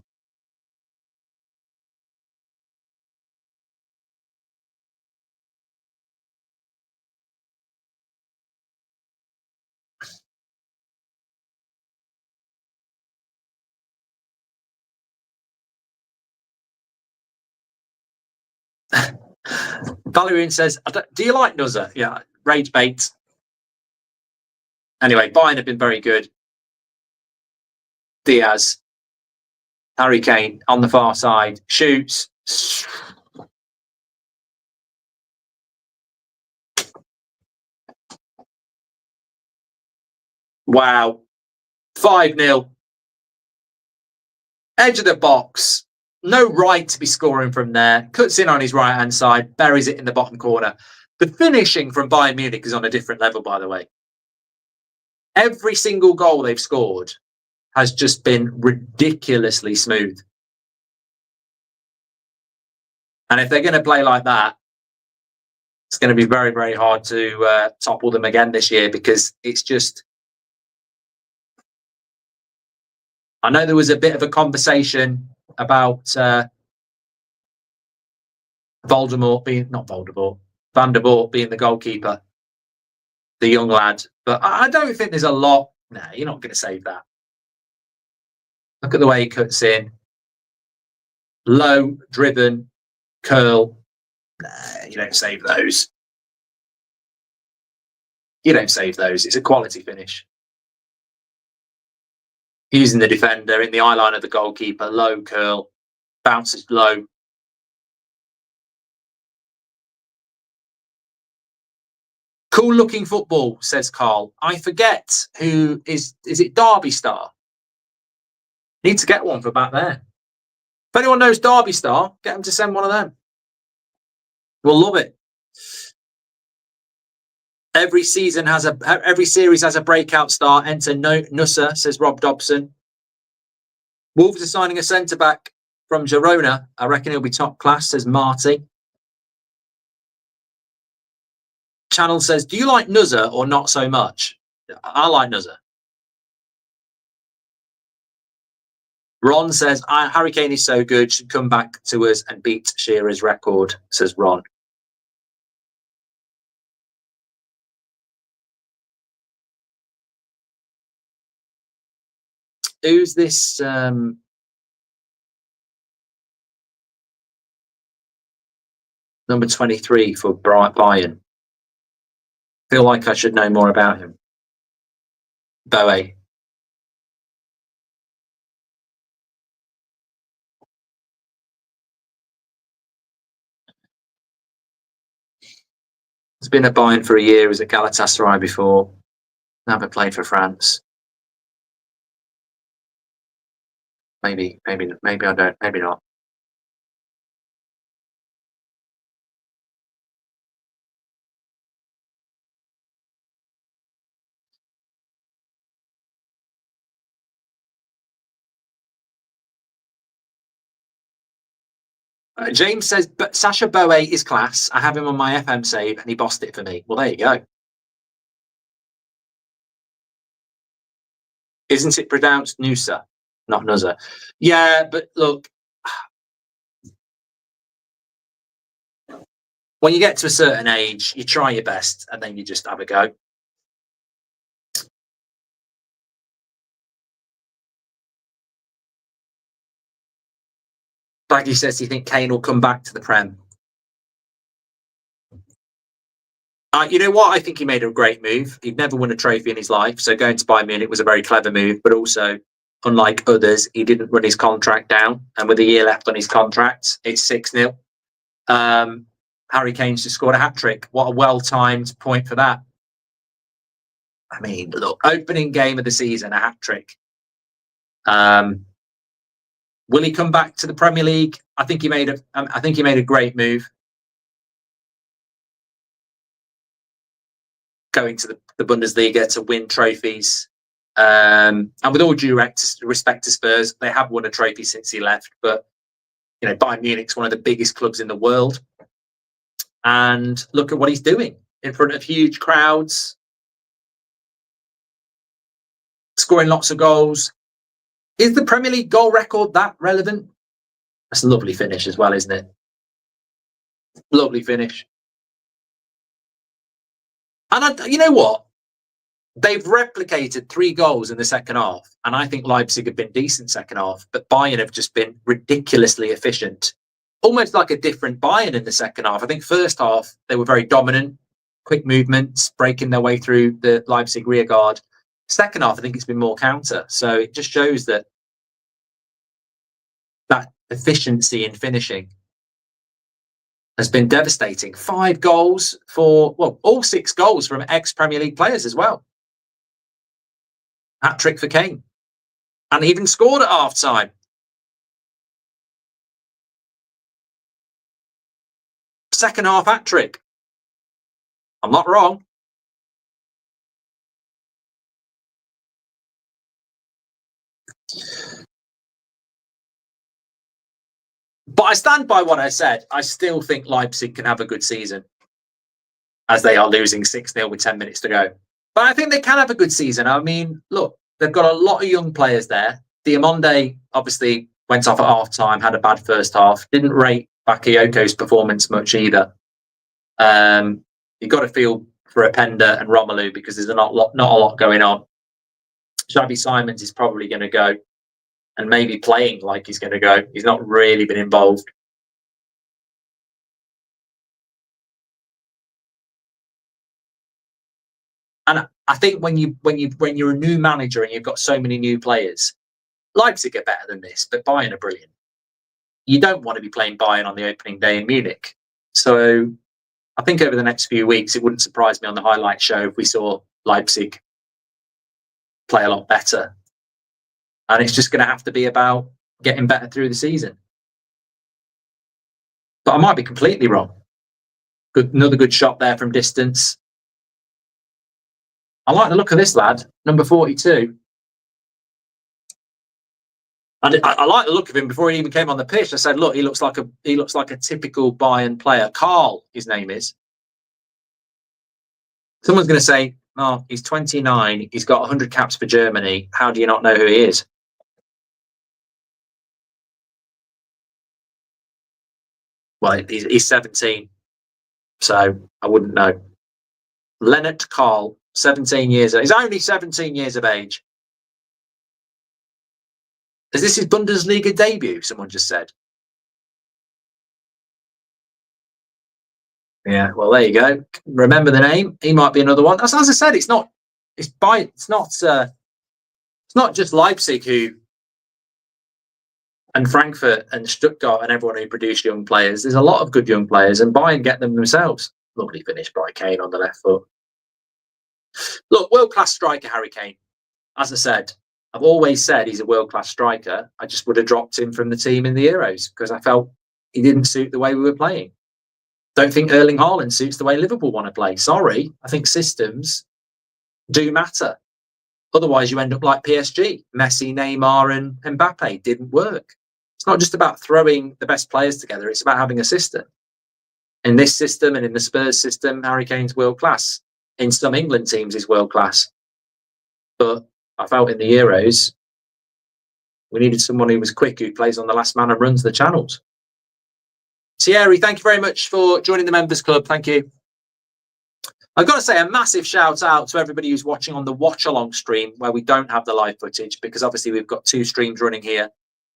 Valerian says, do you like Nuzza? Yeah, rage bait. Anyway, Bayern have been very good. Diaz, Harry Kane on the far side, shoots. Wow. 5-0. Edge of the box. No right to be scoring from there. Cuts in on his right-hand side, buries it in the bottom corner. The finishing from Bayern Munich is on a different level, by the way. Every single goal they've scored has just been ridiculously smooth. And if they're going to play like that, it's going to be very, very hard to topple them again this year, because it's just... I know there was a bit of a conversation about Van der Voort being the goalkeeper, the young lad. But I don't think there's a lot. No, you're not going to save that. Look at the way he cuts in. Low, driven, curl. Nah, you don't save those. You don't save those. It's a quality finish. Using the defender in the eye line of the goalkeeper. Low curl. Bounces low. Cool looking football, says Carl. I forget who is it Derby Star? Need to get one for back there. If anyone knows Derby Star, get them to send one of them. We'll love it. Every series has a breakout star. Enter Nusa, says Rob Dobson. Wolves are signing a centre back from Girona. I reckon he'll be top class, says Marty. Channel says, do you like Nusa or not so much? I like Nusa. Ron says, Harry Kane is so good, should come back to us and beat Shearer's record, says Ron. Who's this? Number 23 for Bayern. Feel like I should know more about him. Boe. He's been at Bayern for a year. He was at Galatasaray before. Never played for France. Maybe I don't. Maybe not. James says, but Sasha Boe is class. I have him on my FM save and he bossed it for me. Well, there you go. Isn't it pronounced Nusa, not Nusa? Yeah, but look, when you get to a certain age, you try your best and then you just have a go. Baggy says, do you think Kane will come back to the Prem? You know what? I think he made a great move. He'd never won a trophy in his life, so going to Bayern Munich was a very clever move. But also, unlike others, he didn't run his contract down. And with a year left on his contract, it's 6-0. Harry Kane's just scored a hat-trick. What a well-timed point for that. I mean, look, opening game of the season, a hat-trick. Will he come back to the Premier League? I think he made a great move. Going to the Bundesliga to win trophies. And with all due respect to Spurs, they have won a trophy since he left. But, you know, Bayern Munich's one of the biggest clubs in the world. And look at what he's doing in front of huge crowds. Scoring lots of goals. Is the Premier League goal record that relevant? That's a lovely finish as well, isn't it? Lovely finish. And you know what? They've replicated 3 goals in the second half. And I think Leipzig have been decent second half. But Bayern have just been ridiculously efficient. Almost like a different Bayern in the second half. I think first half, they were very dominant. Quick movements, breaking their way through the Leipzig rear guard. Second half, I think it's been more counter. So it just shows that efficiency in finishing has been devastating. 5 goals for, well, all 6 goals from ex-Premier League players as well. Hat-trick for Kane. And even scored at half-time. Second half hat-trick. I'm not wrong. But I stand by what I said. I still think Leipzig can have a good season, as they are losing 6-0 with 10 minutes to go. But I think they can have a good season. I mean, look, they've got a lot of young players there. Diamonde obviously went off at half-time, had a bad first half. Didn't rate Bakayoko's performance much either. You've got to feel for Openda and Romelu because there's not a lot going on. Xavi Simons is probably going to go and maybe playing like he's going to go. He's not really been involved. And I think when you're a new manager and you've got so many new players, Leipzig are better than this, but Bayern are brilliant. You don't want to be playing Bayern on the opening day in Munich. So I think over the next few weeks, it wouldn't surprise me on the highlight show if we saw Leipzig play a lot better. And it's just going to have to be about getting better through the season. But I might be completely wrong. Another good shot there from distance. I like the look of this lad, number 42. And I like the look of him before he even came on the pitch. I said, look, he looks like a typical Bayern player. Carl, his name is. Someone's going to say, oh, he's 29. He's got 100 caps for Germany. How do you not know who he is? Well, he's 17. So I wouldn't know. Leonard Carl, 17 years old. He's only 17 years of age. Is this his Bundesliga debut? Someone just said. Yeah, well, there you go. Remember the name. He might be another one. As I said, it's not just Leipzig and Frankfurt and Stuttgart and everyone who produce young players. There's a lot of good young players, and Bayern get them themselves. Lovely finish by Kane on the left foot. Look, world-class striker Harry Kane. As I said, I've always said he's a world-class striker. I just would have dropped him from the team in the Euros because I felt he didn't suit the way we were playing. Don't think Erling Haaland suits the way Liverpool want to play. Sorry, I think systems do matter. Otherwise, you end up like PSG. Messi, Neymar and Mbappe didn't work. It's not just about throwing the best players together. It's about having a system. In this system and in the Spurs system, Harry Kane's world-class. In some England teams, he's world-class. But I felt in the Euros, we needed someone who was quick, who plays on the last man and runs the channels. Thierry, thank you very much for joining the Members Club. Thank you. I've got to say a massive shout out to everybody who's watching on the Watchalong stream where we don't have the live footage because obviously we've got 2 streams running here.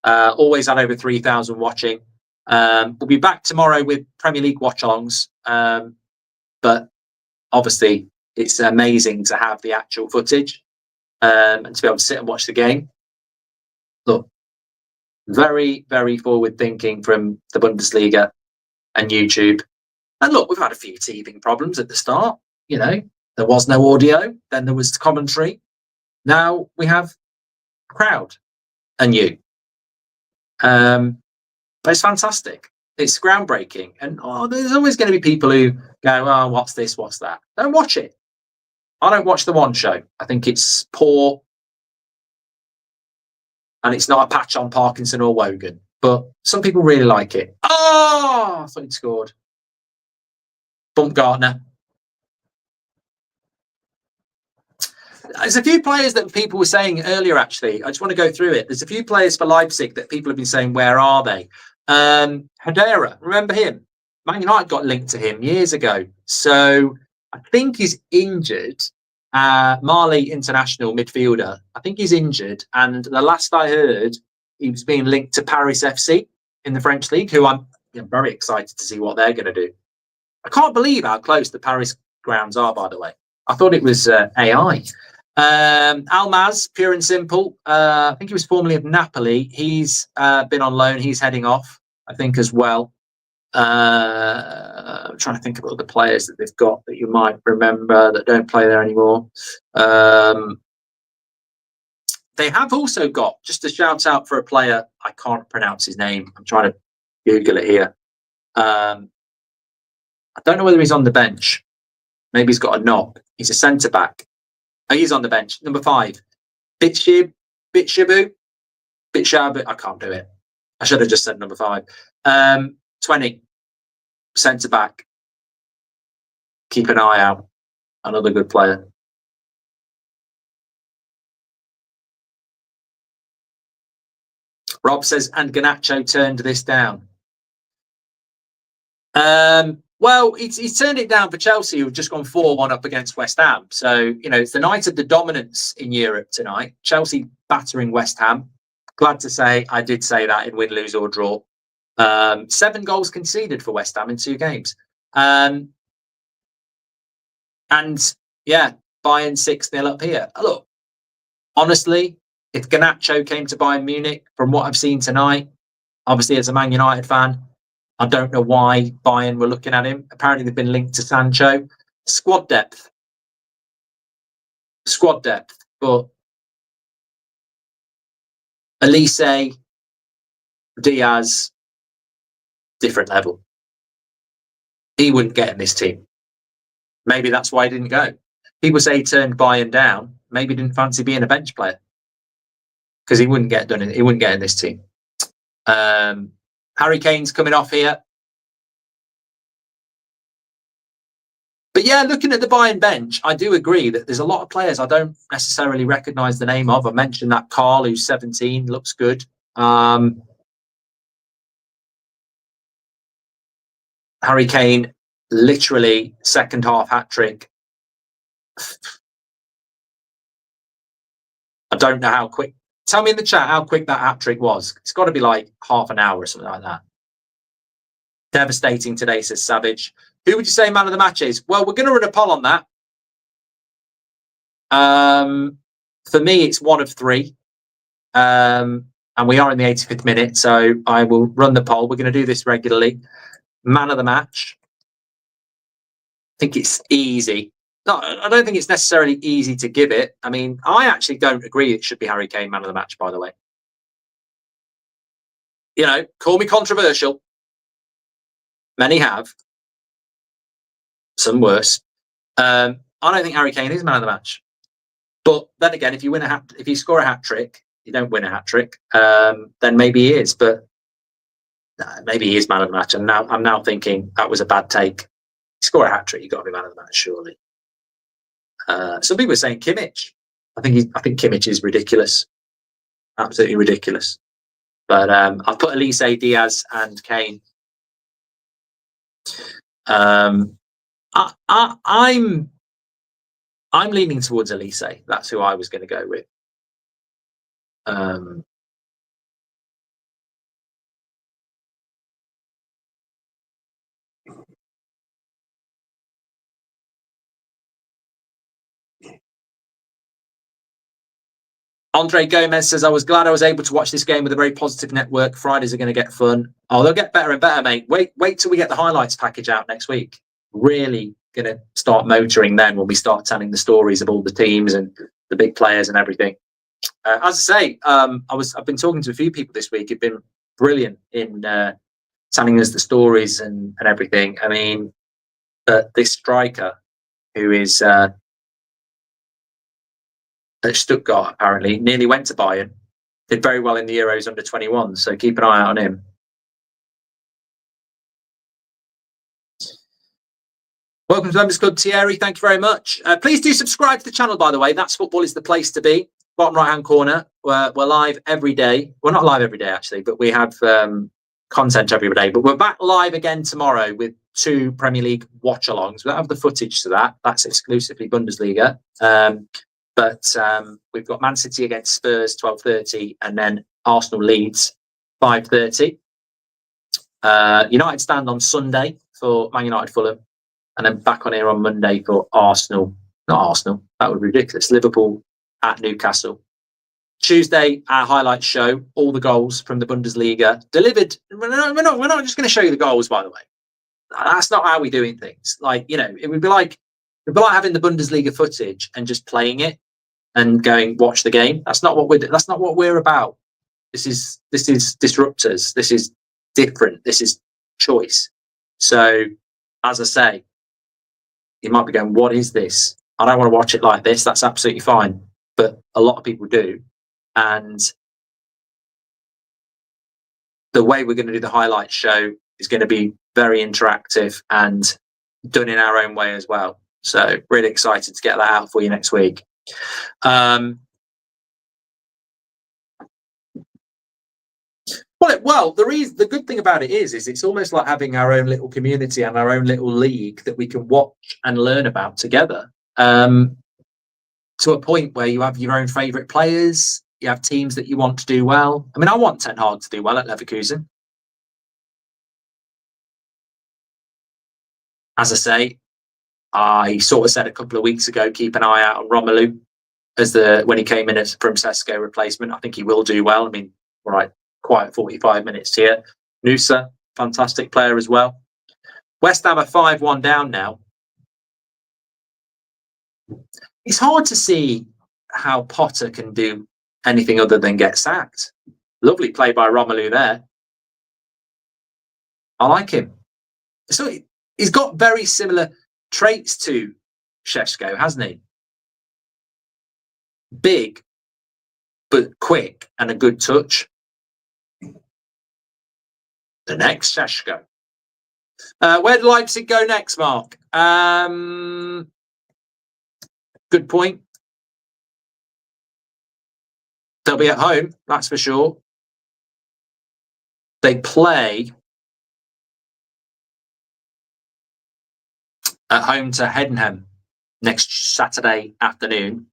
Always had over 3,000 watching. We'll be back tomorrow with Premier League Watchalongs. But obviously it's amazing to have the actual footage and to be able to sit and watch the game. Look, very, very forward thinking from the Bundesliga and YouTube. And look, we've had a few teething problems at the start. You know, there was no audio, then there was commentary. Now we have a crowd and you. But it's fantastic. It's groundbreaking. And there's always going to be people who go, oh, what's this? What's that? Don't watch it. I don't watch the One Show. I think it's poor. And it's not a patch on Parkinson or Wogan. But some people really like it. Oh, I thought he'd scored. Baumgartner. There's a few players that people were saying earlier, actually. I just want to go through it. There's a few players for Leipzig that people have been saying, where are they? Hedera, remember him? Man United got linked to him years ago. So I think he's injured. Mali international midfielder. I think he's injured. And the last I heard, he was being linked to Paris FC in the French league, who I'm very excited to see what they're going to do. I can't believe how close the Paris grounds are, by the way. I thought it was AI. Almaz, pure and simple. I think he was formerly of Napoli. He's been on loan. He's heading off, I think, as well. I'm trying to think of other players that they've got that you might remember that don't play there anymore. They have also got, just a shout out for a player, I can't pronounce his name. I'm trying to Google it here. I don't know whether he's on the bench. Maybe he's got a knock. He's a centre back. Oh, he's on the bench. Number 5. Bitshabu. I can't do it. I should have just said number 5. 20, centre back. Keep an eye out. Another good player. Rob says, and Garnacho turned this down. Well, he's turned it down for Chelsea, who've just gone 4-1 up against West Ham. So, it's the night of the dominance in Europe tonight. Chelsea battering West Ham. Glad to say I did say that in win, lose or draw. 7 goals conceded for West Ham in 2 games. And yeah, Bayern 6-0 up here. Look, honestly, if Garnacho came to Bayern Munich, from what I've seen tonight, obviously as a Man United fan, I don't know why Bayern were looking at him. Apparently they've been linked to Sancho. Squad depth. But Olise, Diaz, different level. He wouldn't get in this team. Maybe that's why he didn't go. People say he turned Bayern down. Maybe he didn't fancy being a bench player, because he wouldn't get done. He wouldn't get in this team. Harry Kane's coming off here. But yeah, looking at the Bayern bench, I do agree that there's a lot of players I don't necessarily recognise the name of. I mentioned that Carl, who's 17, looks good. Harry Kane, literally second half hat-trick. I don't know how quick. Tell me in the chat how quick that hat-trick was. It's got to be like half an hour or something like that. Devastating today, says Savage. Who would you say man of the match is? Well, we're going to run a poll on that. For me, it's one of 3. And we are in the 85th minute, so I will run the poll. We're going to do this regularly. Man of the match. I think it's easy. No, I don't think it's necessarily easy to give it. I mean, I actually don't agree it should be Harry Kane man of the match, by the way. Call me controversial. Many have. Some worse. I don't think Harry Kane is man of the match. But then again, if you score a hat trick, you don't win a hat trick. Then maybe he is. But maybe he is man of the match. And I'm now thinking that was a bad take. You score a hat trick, you've got to be man of the match, surely. Some people are saying Kimmich. I think Kimmich is ridiculous, absolutely ridiculous. But I've put Olise, Diaz, and Kane. I'm leaning towards Olise. That's who I was going to go with. Andre Gomez says, I was glad I was able to watch this game with a very positive network. Fridays are going to get fun. Oh, they'll get better and better, mate. Wait till we get the highlights package out next week. Really going to start motoring then when we start telling the stories of all the teams and the big players and everything. As I say, I've been talking to a few people this week who've been brilliant in telling us the stories and everything. I mean, this striker who is at Stuttgart, apparently, nearly went to Bayern, did very well in the Euros under 21, so keep an eye out on him. Welcome to Members Club, Thierry. Thank you very much. Please do subscribe to the channel, by the way. That's Football is the Place to Be. Bottom right-hand corner. We're live every day. We're not live every day, actually, but we have content every day. But we're back live again tomorrow with 2 Premier League watch-alongs. We don't have the footage to that. That's exclusively Bundesliga. But we've got Man City against Spurs, 12:30, and then Arsenal Leeds, 5:30. United stand on Sunday for Man United Fulham, and then back on here on Monday for Arsenal. Not Arsenal, that would be ridiculous. Liverpool at Newcastle. Tuesday, our highlight show, all the goals from the Bundesliga delivered. We're not just going to show you the goals, by the way. That's not how we're doing things. It would be like having the Bundesliga footage and just playing it and going watch the game. That's not what we're about. This is disruptors. This is different. This is choice. So, as I say, you might be going, what is this? I don't want to watch it like this. That's absolutely fine. But a lot of people do. And the way we're going to do the highlight show is going to be very interactive and done in our own way as well. So really excited to get that out for you next week. Well, the good thing about it is it's almost like having our own little community and our own little league that we can watch and learn about together. To a point where you have your own favourite players, you have teams that you want to do well. I mean, I want Ten Hag to do well at Leverkusen. As I say, I sort of said a couple of weeks ago, keep an eye out on Romelu when he came in as from Sesko replacement. I think he will do well. I mean, right, quite 45 minutes here. Nusa, fantastic player as well. West Ham are 5-1 down now. It's hard to see how Potter can do anything other than get sacked. Lovely play by Romelu there. I like him. So he's got very similar traits to Sesko, hasn't he? Big, but quick and a good touch. The next Sesko. Where did Leipzig go next, Mark? Good point. They'll be at home, that's for sure. They play at home to Heidenheim next Saturday afternoon.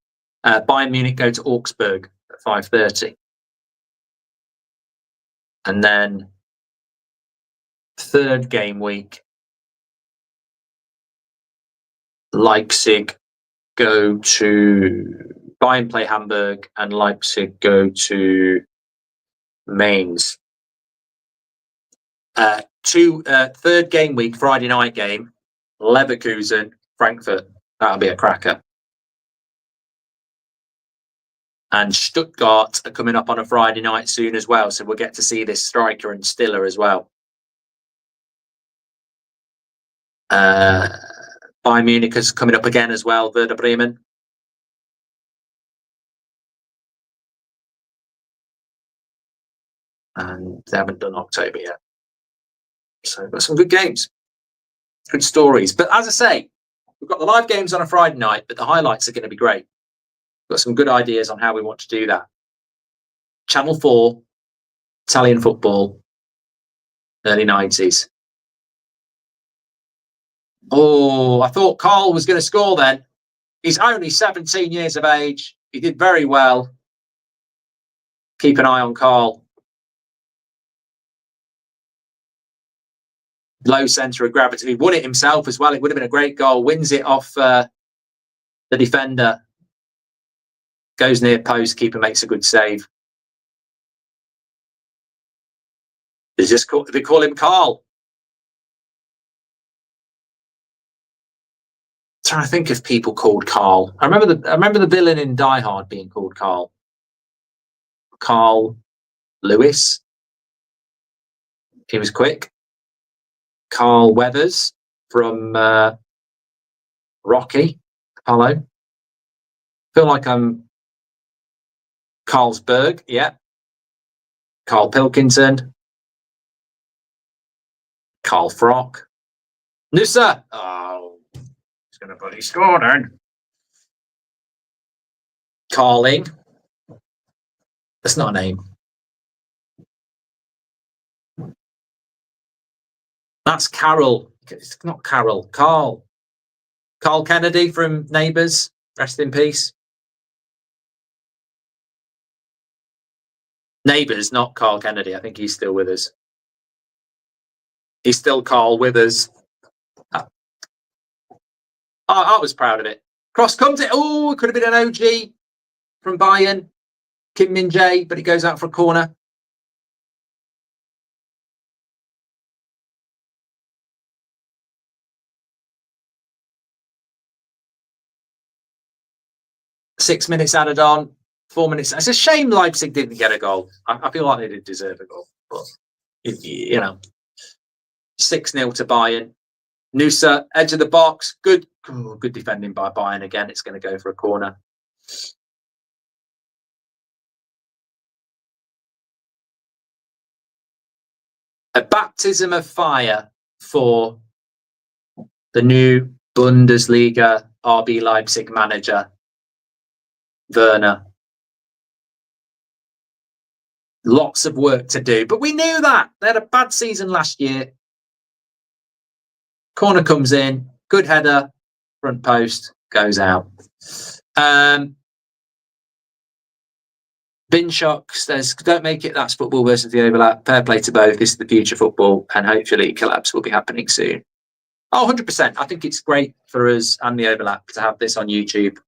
Bayern Munich go to Augsburg at 5:30. And then third game week, Leipzig go to Bayern play Hamburg and Leipzig go to Mainz. Third game week, Friday night game, Leverkusen, Frankfurt. That'll be a cracker. And Stuttgart are coming up on a Friday night soon as well, so we'll get to see this striker and Stiller as well. Bayern Munich is coming up again as well, Werder Bremen. And they haven't done October yet. So we've got some good games, good stories. But as I say, we've got the live games on a Friday night, but the highlights are going to be great. We've got some good ideas on how we want to do that. Channel 4, Italian football, early 90s. Oh, I thought Carl was going to score then. He's only 17 years of age. He did very well. Keep an eye on Carl. Low centre of gravity. He won it himself as well. It would have been a great goal. Wins it off the defender. Goes near post. Keeper makes a good save. They call him Carl. Trying to think of people called Carl. I remember the villain in Die Hard being called Carl. Carl Lewis. He was quick. Carl Weathers from Rocky. Hello. Feel like I'm Carlsberg. Yeah. Carl Pilkington. Carl Frock. Nusa. Oh, he's going to bloody score then. Carling. That's not a name. That's Carol. It's not Carol. Carl. Carl Kennedy from Neighbours. Rest in peace. Neighbours, not Carl Kennedy. I think he's still with us. He's still Carl with us. I was proud of it. Cross comes it. Oh, it could have been an OG from Bayern. Kim Min Jae, but it goes out for a corner. Six minutes added on, 4 minutes. It's a shame Leipzig didn't get a goal. I feel like they did deserve a goal, but you know, 6-0 to Bayern. Nusa, edge of the box, good defending by Bayern again. It's going to go for a corner. a baptism of fire for the new Bundesliga RB Leipzig manager, Werner. Lots of work to do, but we knew that. They had a bad season last year. Corner comes in, good header, front post, goes out. Bin shocks, don't make it, that's football versus the overlap. Fair play to both. This is the future football, and hopefully collapse will be happening soon. Oh, 100%. I think it's great for us and the overlap to have this on YouTube.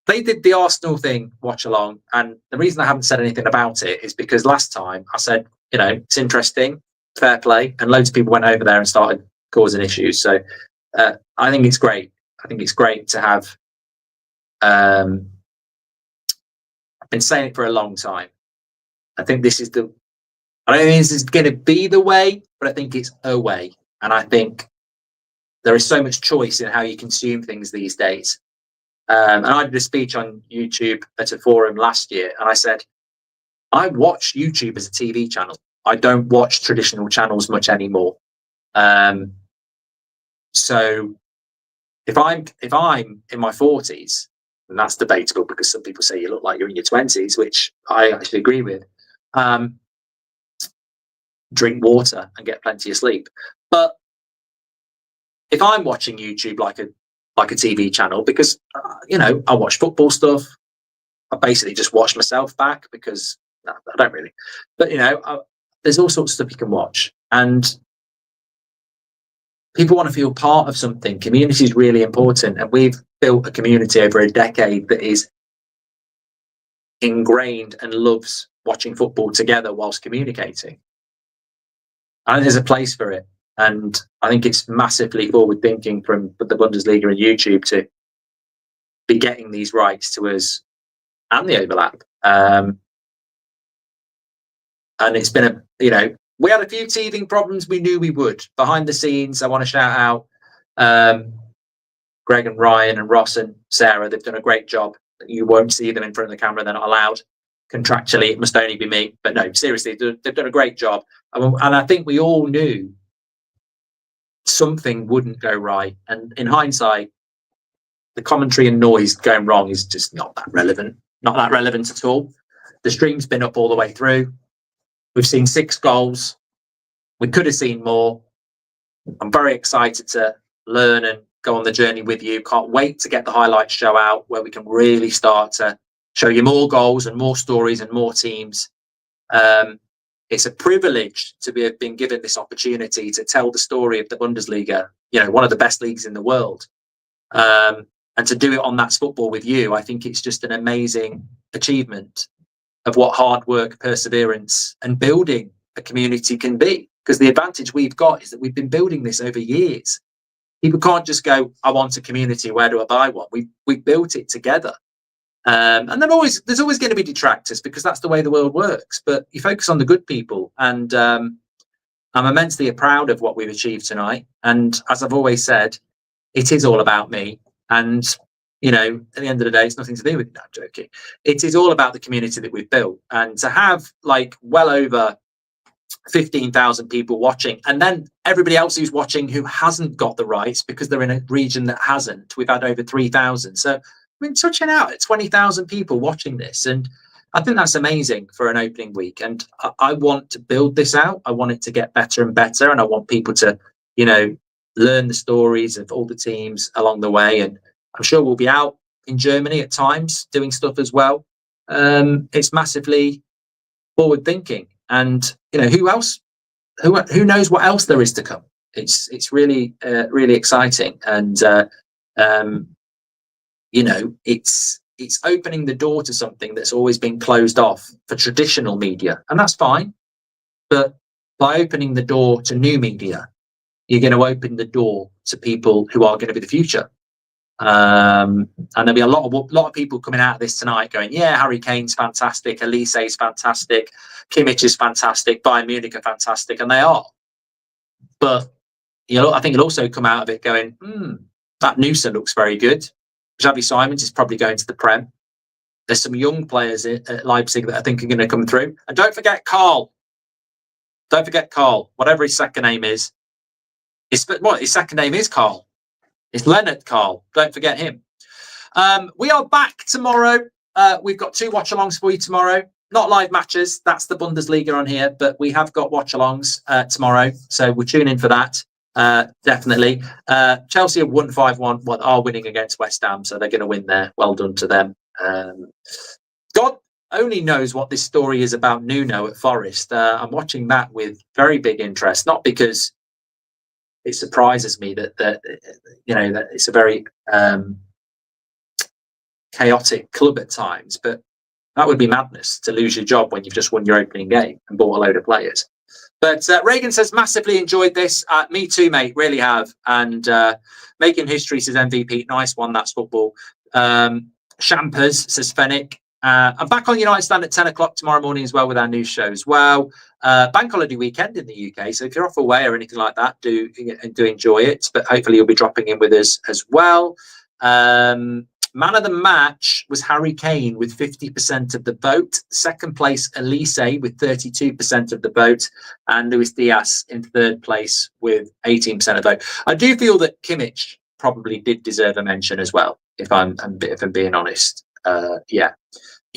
They did the Arsenal thing, watch along, and the reason I haven't said anything about it is because last time I said, it's interesting, fair play, and loads of people went over there and started causing issues. So I think it's great. I think it's great to have. I've been saying it for a long time. I think this is I don't think this is going to be the way, but I think it's a way. And I think there is so much choice in how you consume things these days. And I did a speech on YouTube at a forum last year, and I said, I watch YouTube as a TV channel. I don't watch traditional channels much anymore. So if I'm in my 40s, and that's debatable because some people say you look like you're in your 20s, which I actually agree with. Drink water and get plenty of sleep. But if I'm watching YouTube like a TV channel, because I watch football stuff, I basically just watch myself back because I don't really. But there's all sorts of stuff you can watch, and people want to feel part of something. Community is really important, and we've built a community over a decade that is ingrained and loves watching football together whilst communicating. I think there's a place for it, and I think it's massively forward thinking from the Bundesliga and YouTube to be getting these rights to us and the overlap. And it's been we had a few teething problems. We knew we would. Behind the scenes, I want to shout out Greg and Ryan and Ross and Sarah. They've done a great job. You won't see them in front of the camera. They're not allowed. Contractually, it must only be me. But no, seriously, they've done a great job. And I think we all knew something wouldn't go right. And in hindsight, the commentary and noise going wrong is just not that relevant. Not that relevant at all. The stream's been up all the way through. We've seen 6 goals. We could have seen more. I'm very excited to learn and go on the journey with you. Can't wait to get the highlights show out where we can really start to show you more goals and more stories and more teams. It's a privilege to have been given this opportunity to tell the story of the Bundesliga, one of the best leagues in the world. And to do it on That's Football with you, I think it's just an amazing achievement of what hard work, perseverance, and building a community can be. Because the advantage we've got is that we've been building this over years. People can't just go, I want a community, where do I buy one? We've built it together. And there's always going to be detractors because that's the way the world works. But you focus on the good people. And I'm immensely proud of what we've achieved tonight. And as I've always said, it is all about me. And at the end of the day, it's nothing to do with, no, I'm joking. It is all about the community that we've built. And to have well over 15,000 people watching, and then everybody else who's watching who hasn't got the rights because they're in a region that hasn't. We've had over 3,000. So touching out at 20,000 people watching this. And I think that's amazing for an opening week. And I want to build this out. I want it to get better and better. And I want people to, learn the stories of all the teams along the way. And I'm sure we'll be out in Germany at times doing stuff as well. It's massively forward thinking, and who else? Who knows what else there is to come? It's really really exciting, and it's opening the door to something that's always been closed off for traditional media, and that's fine. But by opening the door to new media, you're going to open the door to people who are going to be the future. And there'll be a lot of people coming out of this tonight going, yeah, Harry Kane's fantastic, Olise is fantastic, Kimmich is fantastic, Bayern Munich are fantastic, and they are. But I think you'll also come out of it going, that Noosa looks very good. Xavi Simons is probably going to the Prem. There's some young players at Leipzig that I think are going to come through. And don't forget Carl. Don't forget Carl, whatever his second name is. His second name is Carl. It's Leonard Carl. Don't forget him. We are back tomorrow. We've got 2 watch-alongs for you tomorrow. Not live matches. That's the Bundesliga on here. But we have got watch-alongs tomorrow. So we'll tune in for that. Definitely. Chelsea have won 5-1. Well, are winning against West Ham. So they're going to win there. Well done to them. God only knows what this story is about Nuno at Forest. I'm watching that with very big interest. Not because it surprises me that that it's a very chaotic club at times, but that would be madness to lose your job when you've just won your opening game and bought a load of players. But Reagan says, massively enjoyed this. Me too, mate. Really have. And making history says MVP. Nice one. That's football. Shampers says Fennick. I'm back on United Stand at 10 o'clock tomorrow morning as well with our news show as well. Bank holiday weekend in the UK. So if you're off away or anything like that, do enjoy it. But hopefully you'll be dropping in with us as well. Man of the match was Harry Kane with 50% of the vote. Second place, Olise with 32% of the vote. And Luis Diaz in third place with 18% of the vote. I do feel that Kimmich probably did deserve a mention as well, if I'm being honest. Yeah,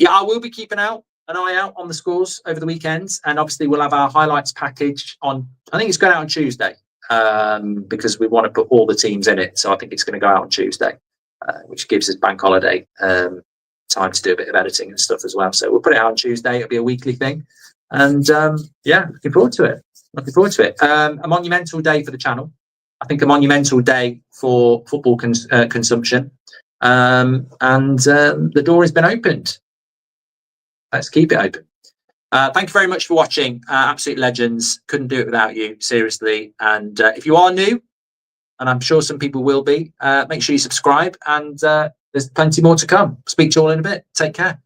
I will be keeping an eye out on the scores over the weekends. And obviously we'll have our highlights package on, I think it's going out on Tuesday, because we want to put all the teams in it. So I think it's going to go out on Tuesday. Which gives us bank holiday time to do a bit of editing and stuff as well. So we'll put it out on Tuesday. It'll be a weekly thing. And looking forward to it. A monumental day for the channel. I think a monumental day for football consumption. And the door has been opened. Let's keep it open. Thank you very much for watching. Absolute legends. Couldn't do it without you, seriously. And if you are new, and I'm sure some people will be, make sure you subscribe, and there's plenty more to come. Speak to you all in a bit. Take care.